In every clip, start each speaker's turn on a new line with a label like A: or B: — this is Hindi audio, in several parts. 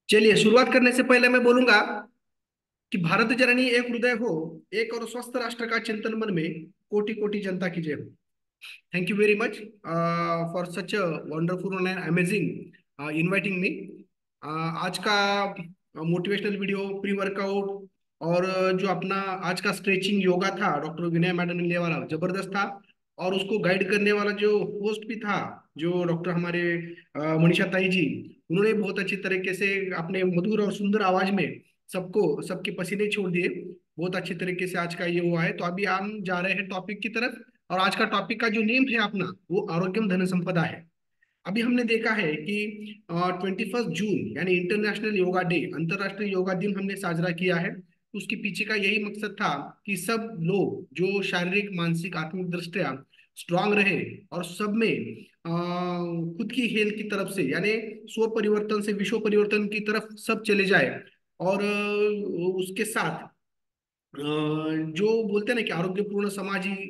A: चलिए, शुरुआत करने से पहले मैं बोलूंगा कि भारत जननी एक हृदय हो, एक और स्वस्थ राष्ट्र का चिंतन मन में, कोटि कोटि जनता की जय हो। Thank you very much for such a wonderful and amazing inviting me. आज का मोटिवेशनल वीडियो, प्री वर्कआउट और जो अपना आज का स्ट्रेचिंग योगा था, डॉक्टर विनय मैडम ने लिया वाला जबरदस्त था। और उसको गाइड करने वाला जो होस्ट भी था, जो डॉक्टर हमारे मनीषा ताई जी, उन्होंने बहुत अच्छी तरीके से अपने मधुर और सुंदर आवाज में सबको सबके पसीने छोड़ दिए। बहुत अच्छी तरीके से आज का ये हुआ है। तो अभी हम जा रहे हैं टॉपिक की तरफ। और आज का टॉपिक का जो नेम है अपना, वो आरोग्यम धन संपदा है। अभी हमने देखा है कि 21 जून यानी इंटरनेशनल योगा डे, अंतरराष्ट्रीय योगा दिन हमने साजरा किया है। तो उसके पीछे का यही मकसद था कि सब लोग जो शारीरिक मानसिक आत्मिक दृष्टिया स्ट्रांग रहे और सब में खुद की हेल्थ की तरफ से, यानी स्व परिवर्तन से विश्व परिवर्तन की तरफ सब चले जाए। और उसके साथ जो बोलते ना कि आरोग्यपूर्ण समाज ही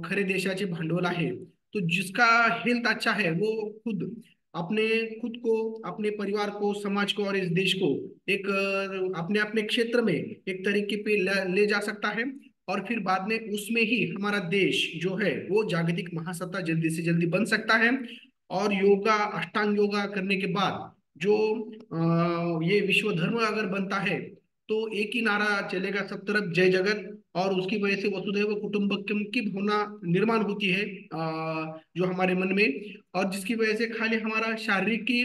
A: खरे देशाचे भांडवल आहे। तो जिसका हेल्थ अच्छा है वो खुद अपने खुद को, अपने परिवार को, समाज को और इस देश को एक अपने अपने क्षेत्र में एक तरीके पे ले जा सकता है। और फिर बाद में उसमें ही हमारा देश जो है वो जागतिक महासत्ता जल्दी से जल्दी बन सकता है। और योगा, अष्टांग योगा करने के बाद जो ये विश्व धर्म अगर बनता है, तो एक ही नारा चलेगा सब तरफ, जय जगत। और उसकी वजह से वसुधैव कुटुंबकम की भावना निर्माण होती है जो हमारे मन में। और जिसकी वजह से खाली हमारा शारीरिक की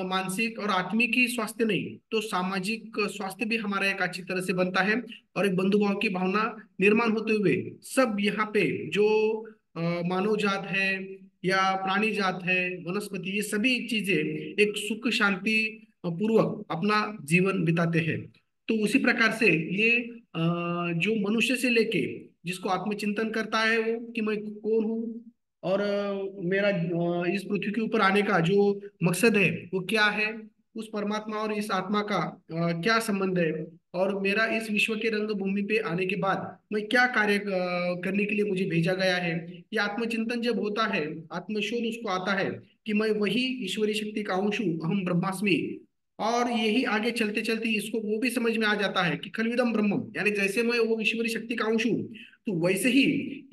A: मानसिक और आत्मिक ही स्वास्थ्य नहीं, तो सामाजिक स्वास्थ्य भी हमारा एक अच्छी तरह से बनता है। और एक बंधुभाव की भावना निर्माण होते हुए सब यहाँ पे जो मानव जात है या प्राणी जात है, वनस्पति, ये सभी चीजें एक सुख शांति पूर्वक अपना जीवन बिताते हैं। तो उसी प्रकार से ये जो मनुष्य से लेके जिसको आत्मचिंतन करता है वो कि मैं कौन हूँ और मेरा इस पृथ्वी के ऊपर आने का जो मकसद है वो क्या है, उस परमात्मा और इस आत्मा का क्या संबंध है, और मेरा इस विश्व के रंगभूमि पे आने के बाद मैं क्या कार्य करने के लिए मुझे भेजा गया है। ये आत्मचिंतन जब होता है, आत्मशोध उसको आता है कि मैं वही ईश्वरी शक्ति का अंश हूँ, अहम ब्रह्मास्मि। और यही आगे चलते चलते इसको वो भी समझ में आ जाता है कि खलविदम ब्रह्मम, यानी जैसे मैं वो ईश्वरी शक्ति का अंश हूँ, तो वैसे ही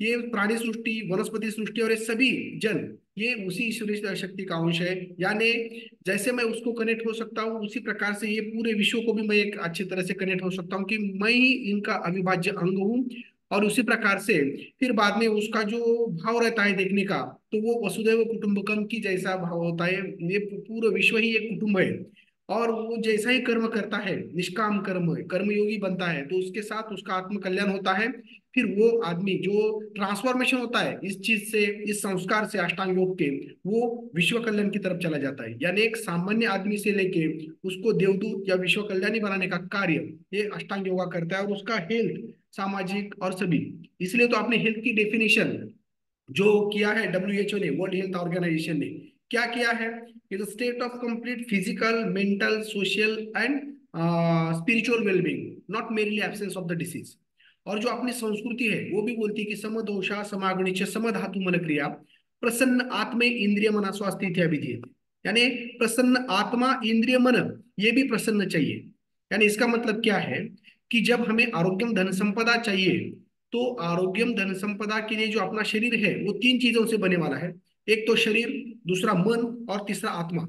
A: ये प्राणी सृष्टि, वनस्पति सृष्टि और ये सभी जन, ये उसी ईश्वरी शक्ति का अंश है। यानी जैसे मैं उसको कनेक्ट हो सकता हूँ, उसी प्रकार से ये पूरे विश्व को भी मैं एक अच्छी तरह से कनेक्ट हो सकता हूँ कि मैं ही इनका अविभाज्य अंग हूँ। और उसी प्रकार से फिर बाद में उसका जो भाव रहता है देखने का, तो वो वसुधैव कुटुंबकम की जैसा भाव होता है। ये पूरा विश्व ही एक कुटुंब है। और वो जैसा ही कर्म करता है, निष्काम कर्म है, कर्मयोगी बनता है, तो उसके साथ उसका आत्म कल्याण होता है। फिर वो आदमी जो ट्रांसफॉर्मेशन होता है इस चीज से, इस संस्कार से, अष्टांग योग के, वो विश्व कल्याण की तरफ चला जाता है। यानी एक सामान्य आदमी से लेके उसको देवदूत या विश्व कल्याणी बनाने का कार्य ये अष्टांग योगा करता है। और उसका हेल्थ, सामाजिक और सभी, इसलिए तो आपने हेल्थ की डेफिनेशन जो किया है, WHO ने, वर्ल्ड हेल्थ ऑर्गेनाइजेशन ने क्या किया है, is state of complete physical, mental, social and spiritual wellbeing, not merely absence of the disease. और जो अपनी संस्कृति है वो भी बोलती है कि समदोषा समागणिच समधातु मन क्रिया, प्रसन्न आत्मे इंद्रिय मना स्वास्थ्य इत्यादि। यानी प्रसन्न आत्मा, इंद्रिय, मन, ये भी प्रसन्न चाहिए। यानी इसका मतलब क्या है कि जब हमें आरोग्यम धन संपदा चाहिए, तो आरोग्यम धन संपदा के लिए जो अपना शरीर है वो तीन चीजों से बने वाला है। एक तो शरीर, दूसरा मन और तीसरा आत्मा।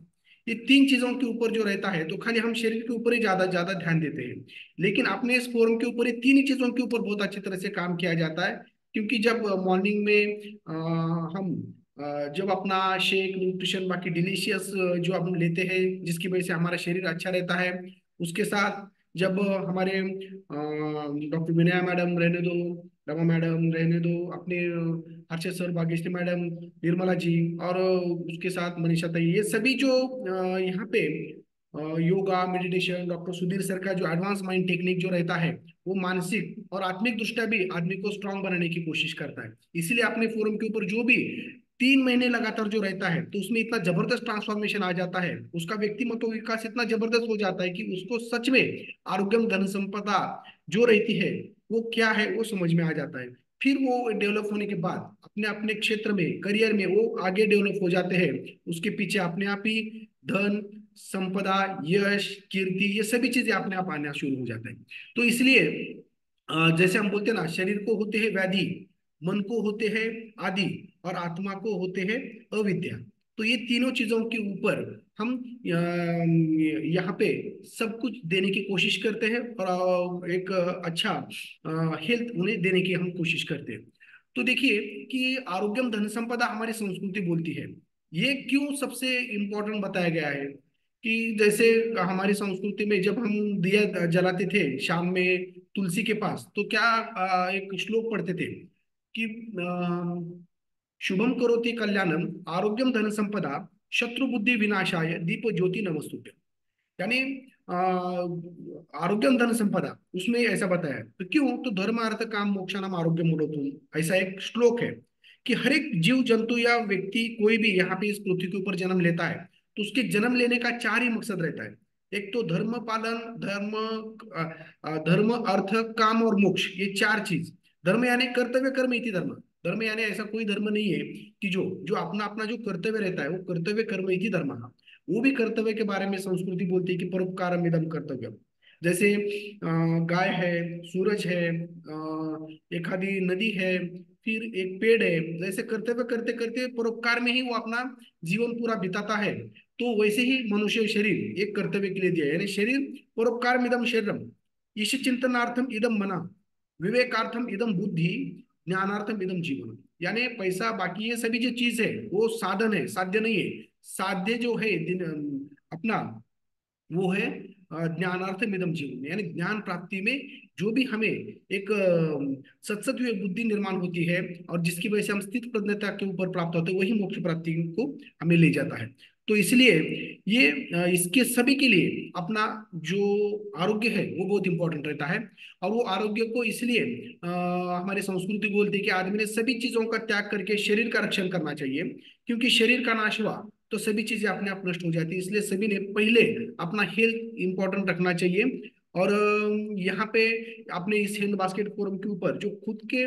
A: ये तीन चीजों के ऊपर जो रहता है, तो खाली हम शरीर के ऊपर ही ज्यादा ज्यादा ध्यान देते हैं। लेकिन अपने इस फोरम के ऊपर ये तीन ही चीजों के ऊपर बहुत अच्छी तरह से काम किया जाता है। क्योंकि जब मॉर्निंग में हम जब अपना शेक, न्यूट्रिशन, बाकी डिलीशियस जो हम लेते हैं जिसकी वजह से हमारा शरीर अच्छा रहता है, उसके साथ जब हमारे डॉक्टर विनया मैडम रहने दो, रमा मैडम रहने दो, अपने हर्षद सर, भाग्यश्री मैडम, निर्मला जी, और उसके साथ मनीषा ताई, ये सभी जो यहाँ पे yoga, meditation, doctor Sudhir sir का जो एडवांस माइंड टेक्निक जो रहता है, वो मानसिक और आत्मिक दृष्टया भी आदमी को स्ट्रांग बनाने की कोशिश करता है। इसीलिए अपने फोरम के ऊपर जो भी 3 महीने लगातार जो रहता है, तो उसमें इतना जबरदस्त ट्रांसफॉर्मेशन आ जाता है, उसका व्यक्तिमत्व विकास इतना जबरदस्त हो जाता है कि उसको सच में आरोग्यम धन संपदा जो रहती है वो क्या है वो समझ में आ जाता है। फिर वो डेवलप होने के बाद अपने अपने क्षेत्र में, करियर में वो आगे डेवलप हो जाते हैं। उसके पीछे अपने आप ही धन, संपदा, यश, कीर्ति, ये सभी चीजें अपने आप आना शुरू हो जाता है। तो इसलिए जैसे हम बोलते हैं ना, शरीर को होते हैं व्याधि, मन को होते हैं आदि, और आत्मा को होते हैं अविद्या। तो ये तीनों चीजों के ऊपर हम यहाँ पे सब कुछ देने की कोशिश करते हैं, और एक अच्छा हेल्थ उन्हें देने की हम कोशिश करते हैं। तो देखिए कि आरोग्यम धन संपदा हमारी संस्कृति बोलती है। ये क्यों सबसे इम्पोर्टेंट बताया गया है कि जैसे हमारी संस्कृति में जब हम दिया जलाते थे शाम में तुलसी के पास, तो क्या एक श्लोक पढ़ते थे कि शुभम करोति कल्याणम आरोग्यम धन संपदा शत्रु बुद्धि विनाशाय दीप ज्योति नमस्तुभ्यं। यानी आरोग्यम धन संपदा, उसमें ऐसा बताया है। तो क्यों? तो धर्म अर्थ काम मोक्षा नाम आरोग्य मूलोत्तम, ऐसा एक श्लोक है कि हर एक जीव जंतु या व्यक्ति कोई भी यहाँ पे इस पृथ्वी के ऊपर जन्म लेता है, तो उसके जन्म लेने का चार ही मकसद रहता है। एक तो धर्म पालन, धर्म अर्थ काम और मोक्ष, ये चार चीज। धर्म यानी कर्तव्य कर्म इति धर्म। धर्म यानी ऐसा कोई धर्म नहीं है कि जो जो अपना अपना जो कर्तव्य रहता है वो कर्तव्य कर्म इति धर्म। वो भी कर्तव्य के बारे में संस्कृति बोलती है कि परोपकारम इदम कर्तव्य। जैसे गाय है, सूरज है, एक आदि नदी है, फिर एक पेड़ है, जैसे कर्तव्य करते करते परोपकार में ही वो अपना जीवन पूरा बिताता है। तो वैसे ही मनुष्य शरीर एक कर्तव्य के लिए दिया है, यानी शरीर परोपकार इदम शरीरम, ईश चिंतनार्थम इदम मना, विवेकार्थम इदम बुद्धि, ज्ञानार्थम इदम जीवन। यानी पैसा बाकी ये सभी जो चीज है वो साधन है, साध्य नहीं है। साध्य जो है दिन अपना वो है ज्ञानार्थ मिदम जीवन, यानी ज्ञान प्राप्ति में जो भी हमें एक सत्सत्व बुद्धि निर्माण होती है और जिसकी वजह से हम स्थित प्रज्ञता के ऊपर प्राप्त होते हैं, वही मोक्ष प्राप्ति को हमें ले जाता है। तो इसलिए ये इसके सभी के लिए अपना जो आरोग्य है वो बहुत इंपॉर्टेंट रहता है। और वो आरोग्य को इसलिए हमारी संस्कृति बोलती है कि आदमी ने सभी चीजों का त्याग करके शरीर का रक्षण करना चाहिए, क्योंकि शरीर का नाश हुआ तो सभी चीजें अपने आप नष्ट हो जाती है। इसलिए सभी ने पहले अपना हेल्थ इंपॉर्टेंट रखना चाहिए। और यहाँ पे अपने इस हेल्थ बास्केट फोरम के ऊपर जो खुद के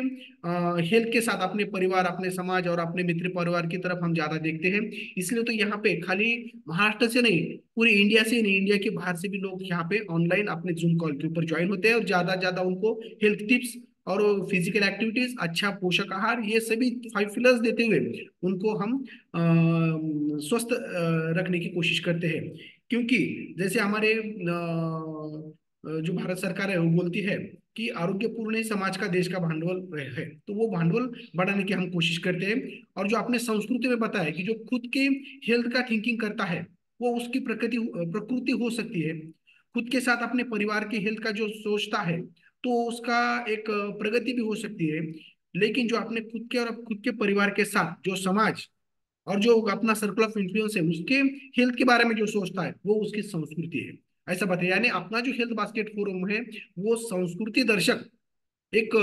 A: हेल्थ के साथ अपने परिवार, अपने समाज और अपने मित्र परिवार की तरफ हम ज्यादा देखते हैं। इसलिए तो यहाँ पे खाली महाराष्ट्र से नहीं, पूरे इंडिया से नहीं, इंडिया के बाहर से भी लोग यहाँ पे ऑनलाइन अपने जूम कॉल के ऊपर ज्वाइन होते हैं, और ज्यादा ज्यादा उनको हेल्थ टिप्स और फिजिकल एक्टिविटीज, अच्छा पोषक आहार, ये सभी 5 पिलर्स देते हुए उनको हम स्वस्थ रखने की कोशिश करते हैं। क्योंकि जैसे हमारे जो भारत सरकार है वो बोलती है कि आरोग्यपूर्ण ही समाज का देश का भांडवल है, तो वो भांडवल बढ़ाने की हम कोशिश करते हैं। और जो आपने संस्कृति में बताया कि जो खुद के हेल्थ का थिंकिंग करता है वो उसकी प्रकृति हो सकती है। खुद के साथ अपने परिवार की हेल्थ का जो सोचता है तो उसका एक प्रगति भी हो सकती है। लेकिन जो अपने खुद के और खुद के परिवार के साथ जो समाज और जो अपना सर्कल ऑफ इन्फ्लुएंस है उसके हेल्थ के बारे में जो सोचता है वो उसकी संस्कृति है, ऐसा बताया। यानी अपना जो हेल्थ बास्केट फोरम है वो संस्कृति दर्शक एक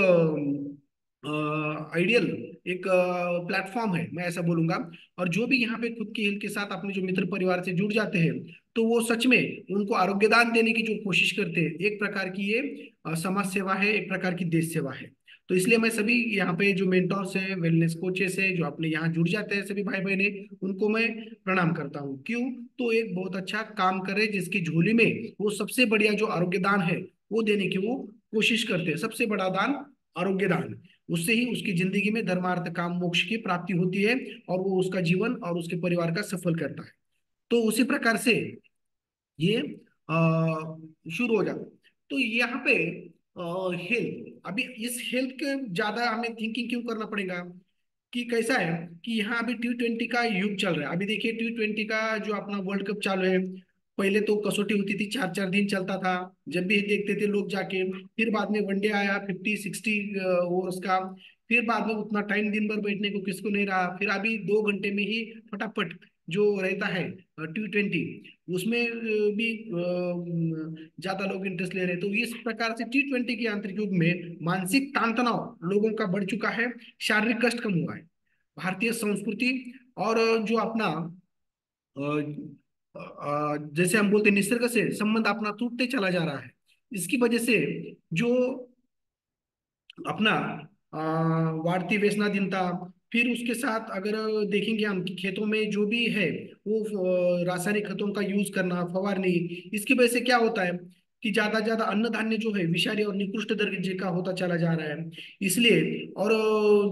A: आइडियल एक प्लेटफॉर्म है, मैं ऐसा बोलूंगा। और जो भी यहाँ पे खुद की हेल्थ के साथ अपने जो मित्र परिवार से जुड़ जाते हैं तो वो सच में उनको आरोग्यदान देने की जो कोशिश करते हैं, एक प्रकार की ये समाज सेवा है, एक प्रकार की देश सेवा है। तो इसलिए मैं सभी यहाँ पे जो मेंटोर्स है, वेलनेस कोचेस है, जो अपने यहाँ जुड़ जाते हैं सभी भाई बहने, उनको मैं प्रणाम करता हूँ। क्यों? तो एक बहुत अच्छा काम करे जिसकी झोली में वो सबसे बढ़िया जो आरोग्य दान है वो देने की वो कोशिश करते हैं। सबसे बड़ा दान आरोग्य दान, उससे ही उसकी जिंदगी में धर्मार्थ काम मोक्ष की प्राप्ति होती है और वो उसका जीवन और उसके परिवार का सफल करता है। तो उसी प्रकार से ये शुरू हो जाता है। तो यहाँ पे हेल्थ, अभी इस हेल्थ के ज्यादा हमें थिंकिंग क्यों करना पड़ेगा कि कैसा है कि यहाँ अभी T20 का युग चल रहा है। अभी देखिए T20 का जो अपना वर्ल्ड कप चालू है, पहले तो कसौटी होती थी, 4 4 दिन चलता था, जब भी देखते थे लोग जाके। फिर बाद में वनडे आया 50 60 ओवर्स का। फिर बाद में उतना टाइम दिन भर बैठने को किसको नहीं रहा, फिर अभी 2 घंटे में ही फटाफट जो रहता है T20, उसमें भी ज्यादा लोग इंटरेस्ट ले रहे हैं। तो इस प्रकार से T20 के आंतरिक युग में मानसिक तान तनाव लोगों का बढ़ चुका है, शारीरिक कष्ट कम हुआ है। भारतीय संस्कृति और जो अपना जैसे हम बोलते हैं निसर्ग से संबंध अपना टूटते चला जा रहा है। इसकी वजह से जो अपना वाढती व्यसनाधीनता, फिर उसके साथ अगर देखेंगे हम कि खेतों में जो भी है वो रासायनिक खतों का यूज करना, फवारनी, इसकी वजह से क्या होता है कि ज्यादा ज्यादा अन्न धान्य जो है विषारी और निकृष्ट दर्जे का होता चला जा रहा है। इसलिए और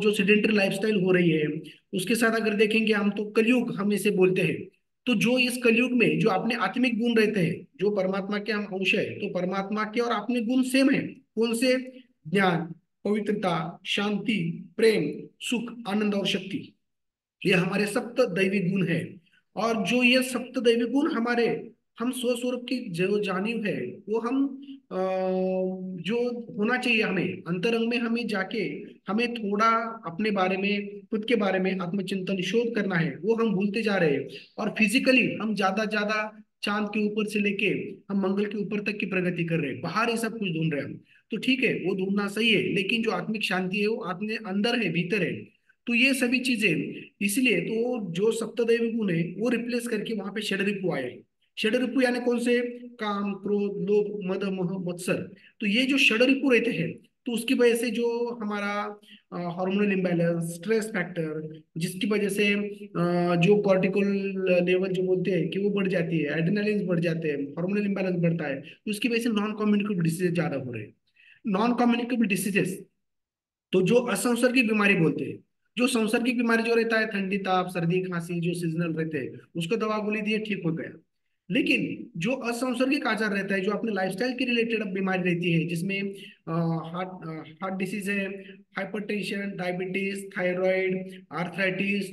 A: जो सेडेंटरी लाइफस्टाइल हो रही है, उसके साथ अगर देखेंगे हम तो कलयुग हम इसे बोलते हैं। तो जो इस कलयुग में जो अपने आत्मिक गुण रहते हैं, जो परमात्मा के हम अंश है, तो परमात्मा के और अपने गुण सेम है। कौन से? ज्ञान, पवित्रता, शांति, प्रेम, सुख, आनंद और शक्ति, ये हमारे सप्त दैवी गुण है। और जो ये सप्त दैवी गुण हमारे हम स्वस्वरूप की जो जानिव है, वो हम जो होना चाहिए हमें अंतरंग में, हमें जाके हमें थोड़ा अपने बारे में, खुद के बारे में आत्मचिंतन शोध करना है, वो हम भूलते जा रहे हैं। और फिजिकली हम ज्यादा ज्यादा चांद के ऊपर से लेके हम मंगल के ऊपर तक की प्रगति कर रहे हैं, बाहर ये सब कुछ ढूंढ रहे हैं हम। तो ठीक है, वो ढूंढना सही है, लेकिन जो आत्मिक शांति है वो अपने अंदर है, भीतर है। तो ये सभी चीजें, इसलिए तो जो सप्तदैव गुण है वो रिप्लेस करके वहां पे षडरिपु आए। षडरिपु यानी कौन से? काम, क्रोध, लोभ, मद, मोह, मत्सर। तो ये जो षडरिपु रहते हैं, तो उसकी वजह से जो हमारा हार्मोनल इम्बैलेंस, स्ट्रेस फैक्टर, जिसकी वजह से जो कॉर्टिकल लेवल जो बोलते हैं कि वो बढ़ जाती है, एड्रेनालिन बढ़ जाते हैं, हार्मोनल इम्बैलेंस बढ़ता है, तो उसकी वजह से नॉन कम्युनिकेबल डिसीजेज ज्यादा हो रहे हैं। नॉन कम्युनिकेबल डिसीजेस, तो जो असंसर्गिक बीमारी बोलते हैं, जो सांसर्गिक बीमारी जो रहता है, ठंडी, ताप, सर्दी, खांसी, जो सीजनल रहते हैं, उसको दवा गोली दिए ठीक हो गया। लेकिन जो असंसर्गिक आजार रहता है, जो अपने लाइफस्टाइल के रिलेटेड बीमारी रहती है, जिसमें हार्ट हार्ट डिसीज है, हाइपरटेंशन, डायबिटीज, थायराइड, आर्थराइटिस,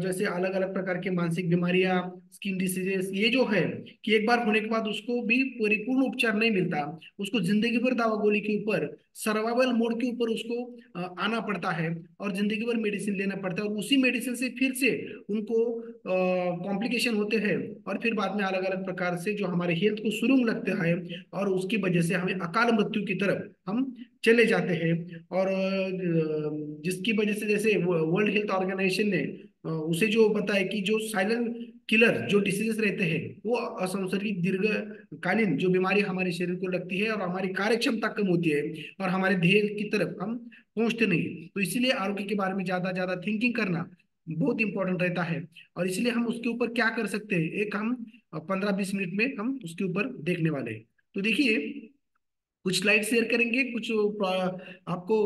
A: जैसे अलग अलग प्रकार के मानसिक बीमारियां, स्किन डिसीजेस, ये जो है कि एक बार होने के बाद उसको भी परिपूर्ण उपचार नहीं मिलता, उसको जिंदगी भर दवा गोली के ऊपर, सर्वाइवल मोड के ऊपर उसको आना पड़ता है, और जिंदगी भर मेडिसिन लेना पड़ता है, और उसी मेडिसिन से फिर से उनको कॉम्प्लिकेशन होते हैं, और फिर बाद में अलग अलग प्रकार से जो हमारे हेल्थ को सुरुंग लगता है, और उसकी वजह से हमें अकाल मृत्यु की तरफ हम चले जाते हैं। और जिसकी वजह से जैसे वर्ल्ड हेल्थ ऑर्गेनाइजेशन ने उसे जो बताया कि जो साइलेंट किलर जो डिसीजेस रहते हैं, वो असंसर्गिक दीर्घकालीन जो बीमारी हमारे शरीर को लगती है, और हमारी कार्य क्षमता कम होती है, और हमारे ध्येय की तरफ हम पहुंचते नहीं। तो इसलिए आरोग्य के बारे में ज्यादा ज्यादा थिंकिंग करना बहुत इंपॉर्टेंट रहता है। और इसलिए हम उसके ऊपर क्या कर सकते हैं, एक हम 15-20 मिनट में हम उसके ऊपर देखने वाले हैं। तो देखिए, कुछ स्लाइड शेयर करेंगे, कुछ आपको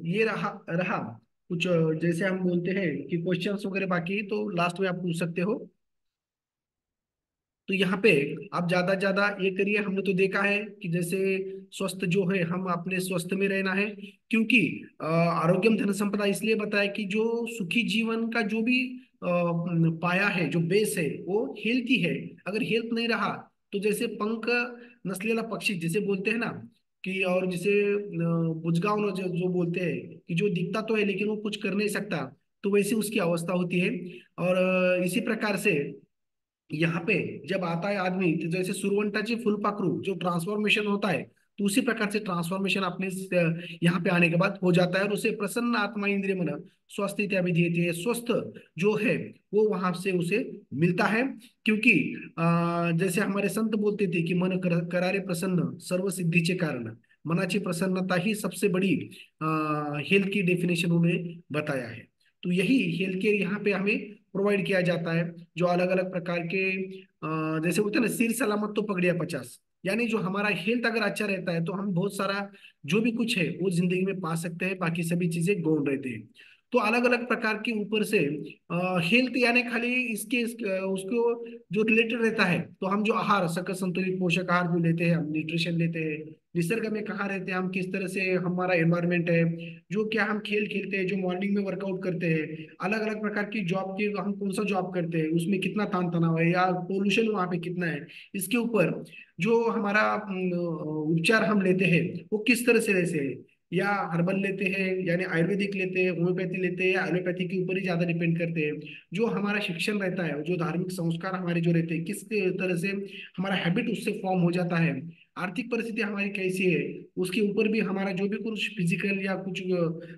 A: ये रहा रहा कुछ जैसे हम बोलते हैं कि क्वेश्चंस वगैरह, बाकी तो लास्ट में आप पूछ सकते हो। तो यहाँ पे आप ज्यादा ज्यादा ये करिए। हमने तो देखा है कि जैसे स्वस्थ जो है, हम अपने स्वस्थ में रहना है, क्योंकि आरोग्यम धन संपदा इसलिए बताया कि जो सुखी जीवन का जो भी पाया है, जो बेस है, वो हेल्थ ही है। अगर हेल्थ नहीं रहा, तो जैसे पंख नस्लेला पक्षी जिसे बोलते हैं ना, कि और जिसे बुझगांव जो बोलते हैं कि जो दिखता तो है लेकिन वो कुछ कर नहीं सकता, तो वैसी उसकी अवस्था होती है। और इसी प्रकार से यहाँ पे जब आता है आदमी, तो जैसे सुरवंटाची फुलपाखरू जो ट्रांसफॉर्मेशन होता है, तो उसी प्रकार से ट्रांसफॉर्मेशन अपने यहाँ पे आने के बाद हो जाता है, और उसे प्रसन्न आत्मा इंद्रिय मन स्वस्थ इत्यादि है, स्वस्थ जो है वो वहां से उसे मिलता है। क्योंकि जैसे हमारे संत बोलते थे कि मन करारे प्रसन्न सर्व सिद्धीचे कारण, मनाची प्रसन्नता ही सबसे बड़ी हेल्थ की डेफिनेशन उन्हें बताया है। तो यही हेल्थ केयर यहाँ पे हमें प्रोवाइड किया जाता है, जो अलग अलग प्रकार के जैसे बोलते हैं ना, सिर सलामत तो पगड़िया 50, यानी जो हमारा हेल्थ अगर अच्छा रहता है, तो हम बहुत सारा जो भी कुछ है वो जिंदगी में पा सकते हैं, बाकी सभी चीजें गौण रहते हैं। तो अलग अलग प्रकार के ऊपर से हेल्थ यानी खाली उसको जो रिलेटेड रहता है, तो हम जो आहार, सकल संतुलित पोषक आहार जो लेते हैं, हम न्यूट्रिशन लेते हैं, निसर्ग में कहाँ रहते हैं हम, किस तरह से हमारा एनवायरमेंट है, जो क्या हम खेल खेलते हैं, जो मॉर्निंग में वर्कआउट करते हैं, अलग अलग प्रकार की जॉब के हम कौन सा जॉब करते हैं, उसमें कितना तान तनाव है या पोल्यूशन वहां पे कितना है, इसके ऊपर जो हमारा उपचार हम लेते हैं वो किस तरह से रहते हैं, या हर्बल लेते हैं यानी आयुर्वेदिक लेते हैं, होम्योपैथी लेते हैं, या एलोपैथी के ऊपर ही ज्यादा डिपेंड करते हैं। जो हमारा शिक्षण रहता है, जो धार्मिक संस्कार हमारे जो रहते हैं, किस तरह से हमारा हैबिट उससे फॉर्म हो जाता है, आर्थिक परिस्थिति हमारी कैसी है, उसके ऊपर भी हमारा जो भी कुछ फिजिकल या कुछ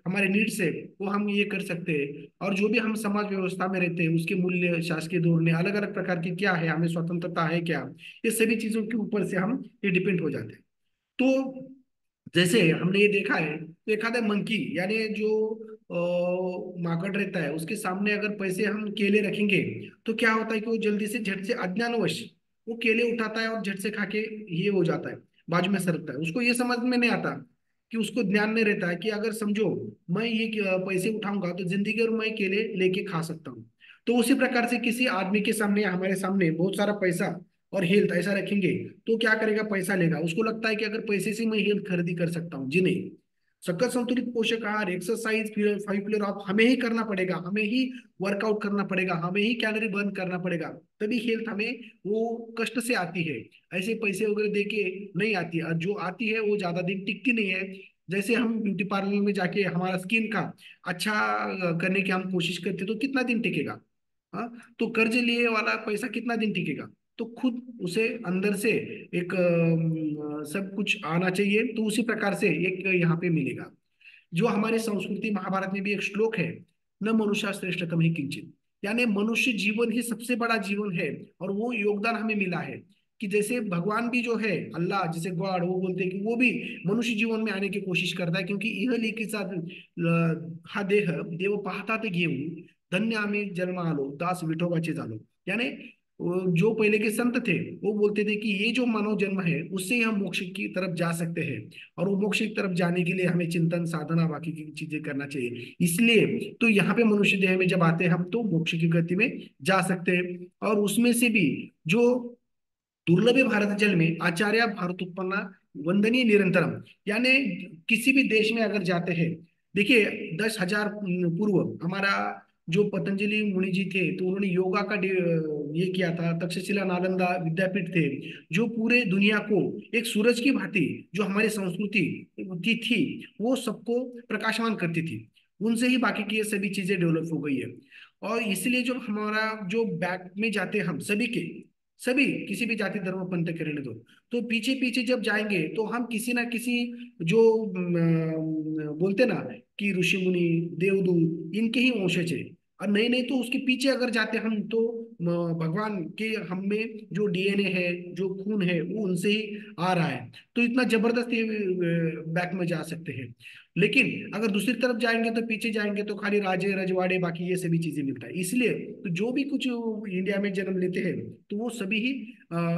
A: हमारे नीड्स है, वो हम ये कर सकते हैं। और जो भी हम समाज व्यवस्था में रहते हैं, उसके मूल्य, शासकीय धोरण, अलग अलग प्रकार की क्या है, हमें स्वतंत्रता है क्या, ये सभी चीजों के ऊपर से हम ये डिपेंड हो जाते हैं। तो जैसे हमने ये देखा है तो एक आधा मंकी यानी जो माकड़ रहता है उसके सामने अगर पैसे हम केले रखेंगे तो क्या होता है कि वो जल्दी से झट से अज्ञानवश वो केले उठाता है और झट से खा के ये हो जाता है, बाजू में सरकता है। उसको ये समझ में नहीं आता कि उसको ध्यान नहीं रहता है कि अगर समझो मैं ये पैसे उठाऊंगा तो जिंदगी और मैं केले लेके खा सकता हूँ। तो उसी प्रकार से किसी आदमी के सामने हमारे सामने बहुत सारा पैसा और हेल्थ ऐसा रखेंगे तो क्या करेगा, पैसा लेगा। उसको लगता है कि अगर पैसे से मैं हेल्थ खरीदी कर सकता हूँ। जी नहीं, सकल संतुलित पोषक आहार, एक्सरसाइज, 5 पिलर ऑफ हमें ही करना पड़ेगा, हमें ही वर्कआउट करना पड़ेगा, हमें ही कैलोरी बर्न करना पड़ेगा, तभी हेल्थ हमें वो कष्ट से आती है। ऐसे पैसे वगैरह दे के नहीं आती है, और जो आती है वो ज्यादा दिन टिकती नहीं है। जैसे हम ब्यूटी पार्लर में जाके हमारा स्किन का अच्छा करने की हम कोशिश करते तो कितना दिन टिकेगा। हाँ, तो कर्ज लिए वाला पैसा कितना दिन टिकेगा। तो खुद उसे अंदर से एक सब कुछ आना चाहिए, तो उसी प्रकार से एक यहाँ पे मिलेगा। जो हमारे संस्कृति महाभारत में भी एक श्लोक है, न मनुष्य श्रेष्ठ कम ही किंचित, यानी मनुष्य जीवन ही सबसे बड़ा जीवन है। और वो योगदान हमें मिला है कि जैसे भगवान भी जो है अल्लाह जिसे गॉड वो बोलते हैं कि वो भी मनुष्य जीवन में आने की कोशिश करता है, क्योंकि यह लेके साथ हा देह देव पाहता ते घेऊ धन्य आम्ही जन्म आलो दास विठोबाचे झालो। यानी जो पहले के संत थे वो बोलते थे कि ये जो मानव जन्म है उससे ही हम मोक्ष की तरफ जा सकते हैं। और वो मोक्ष की तरफ जाने के लिए हमें चिंतन साधना बाकी की चीजें करना चाहिए। इसलिए तो यहाँ पे मनुष्य देह में जब आते हैं हम तो मोक्ष की गति में जा सकते हैं। और उसमें से भी जो दुर्लभ है भारत जल में आचार्य भारत उत्पन्ना वंदनीय निरंतरम, यानी किसी भी देश में अगर जाते हैं, देखिए 10,000 पूर्व हमारा जो पतंजलि मुनि जी थे तो उन्होंने योगा का ये किया था। तक्षशिला नालंदा विद्यापीठ थे जो पूरे दुनिया को एक सूरज की भांति जो हमारी संस्कृति थी वो सबको प्रकाशमान करती थी। उनसे ही बाकी की ये सभी चीजें डेवलप हो गई है। और इसलिए जो हमारा जो बैक में जाते हैं हम सभी के सभी किसी भी जाति धर्म पंथ के रहने दो, तो पीछे पीछे जब जाएंगे तो हम किसी ना किसी जो बोलते ना कि ऋषि मुनि देवदूत इनके ही वंशज है। और नहीं नहीं तो उसके पीछे अगर जाते हम तो भगवान के हम में जो डीएनए है जो खून है वो उनसे ही आ रहा है। तो इतना जबरदस्त ये बैक में जा सकते हैं। लेकिन अगर दूसरी तरफ जाएंगे तो पीछे जाएंगे तो खाली राजे रजवाड़े बाकी ये सभी चीजें मिलता है। इसलिए तो जो भी कुछ इंडिया में जन्म लेते हैं तो वो सभी ही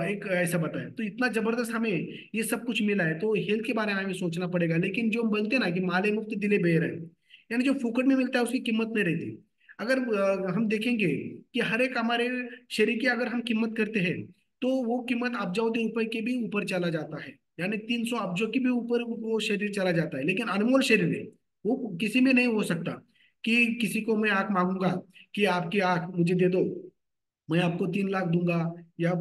A: एक ऐसा बताया। तो इतना जबरदस्त हमें ये सब कुछ मिला है तो हेल्थ के बारे में हमें सोचना पड़ेगा। लेकिन जो बोलते हैं ना कि माले मुफ्त दिले बेर है, यानी जो फुकट में मिलता है उसकी कीमत नहीं रहती। अगर हम देखेंगे कि हर एक हमारे शरीर की अगर हम कीमत करते हैं तो वो कीमत अब्जों रुपए के भी ऊपर चला जाता है, यानी 300 अब्जों के भी ऊपर वो शरीर चला जाता है। लेकिन अनमोल शरीर है वो किसी में नहीं हो सकता कि किसी को मैं आंख मांगूंगा कि आपकी आंख मुझे दे दो, मैं आपको 3 लाख दूंगा या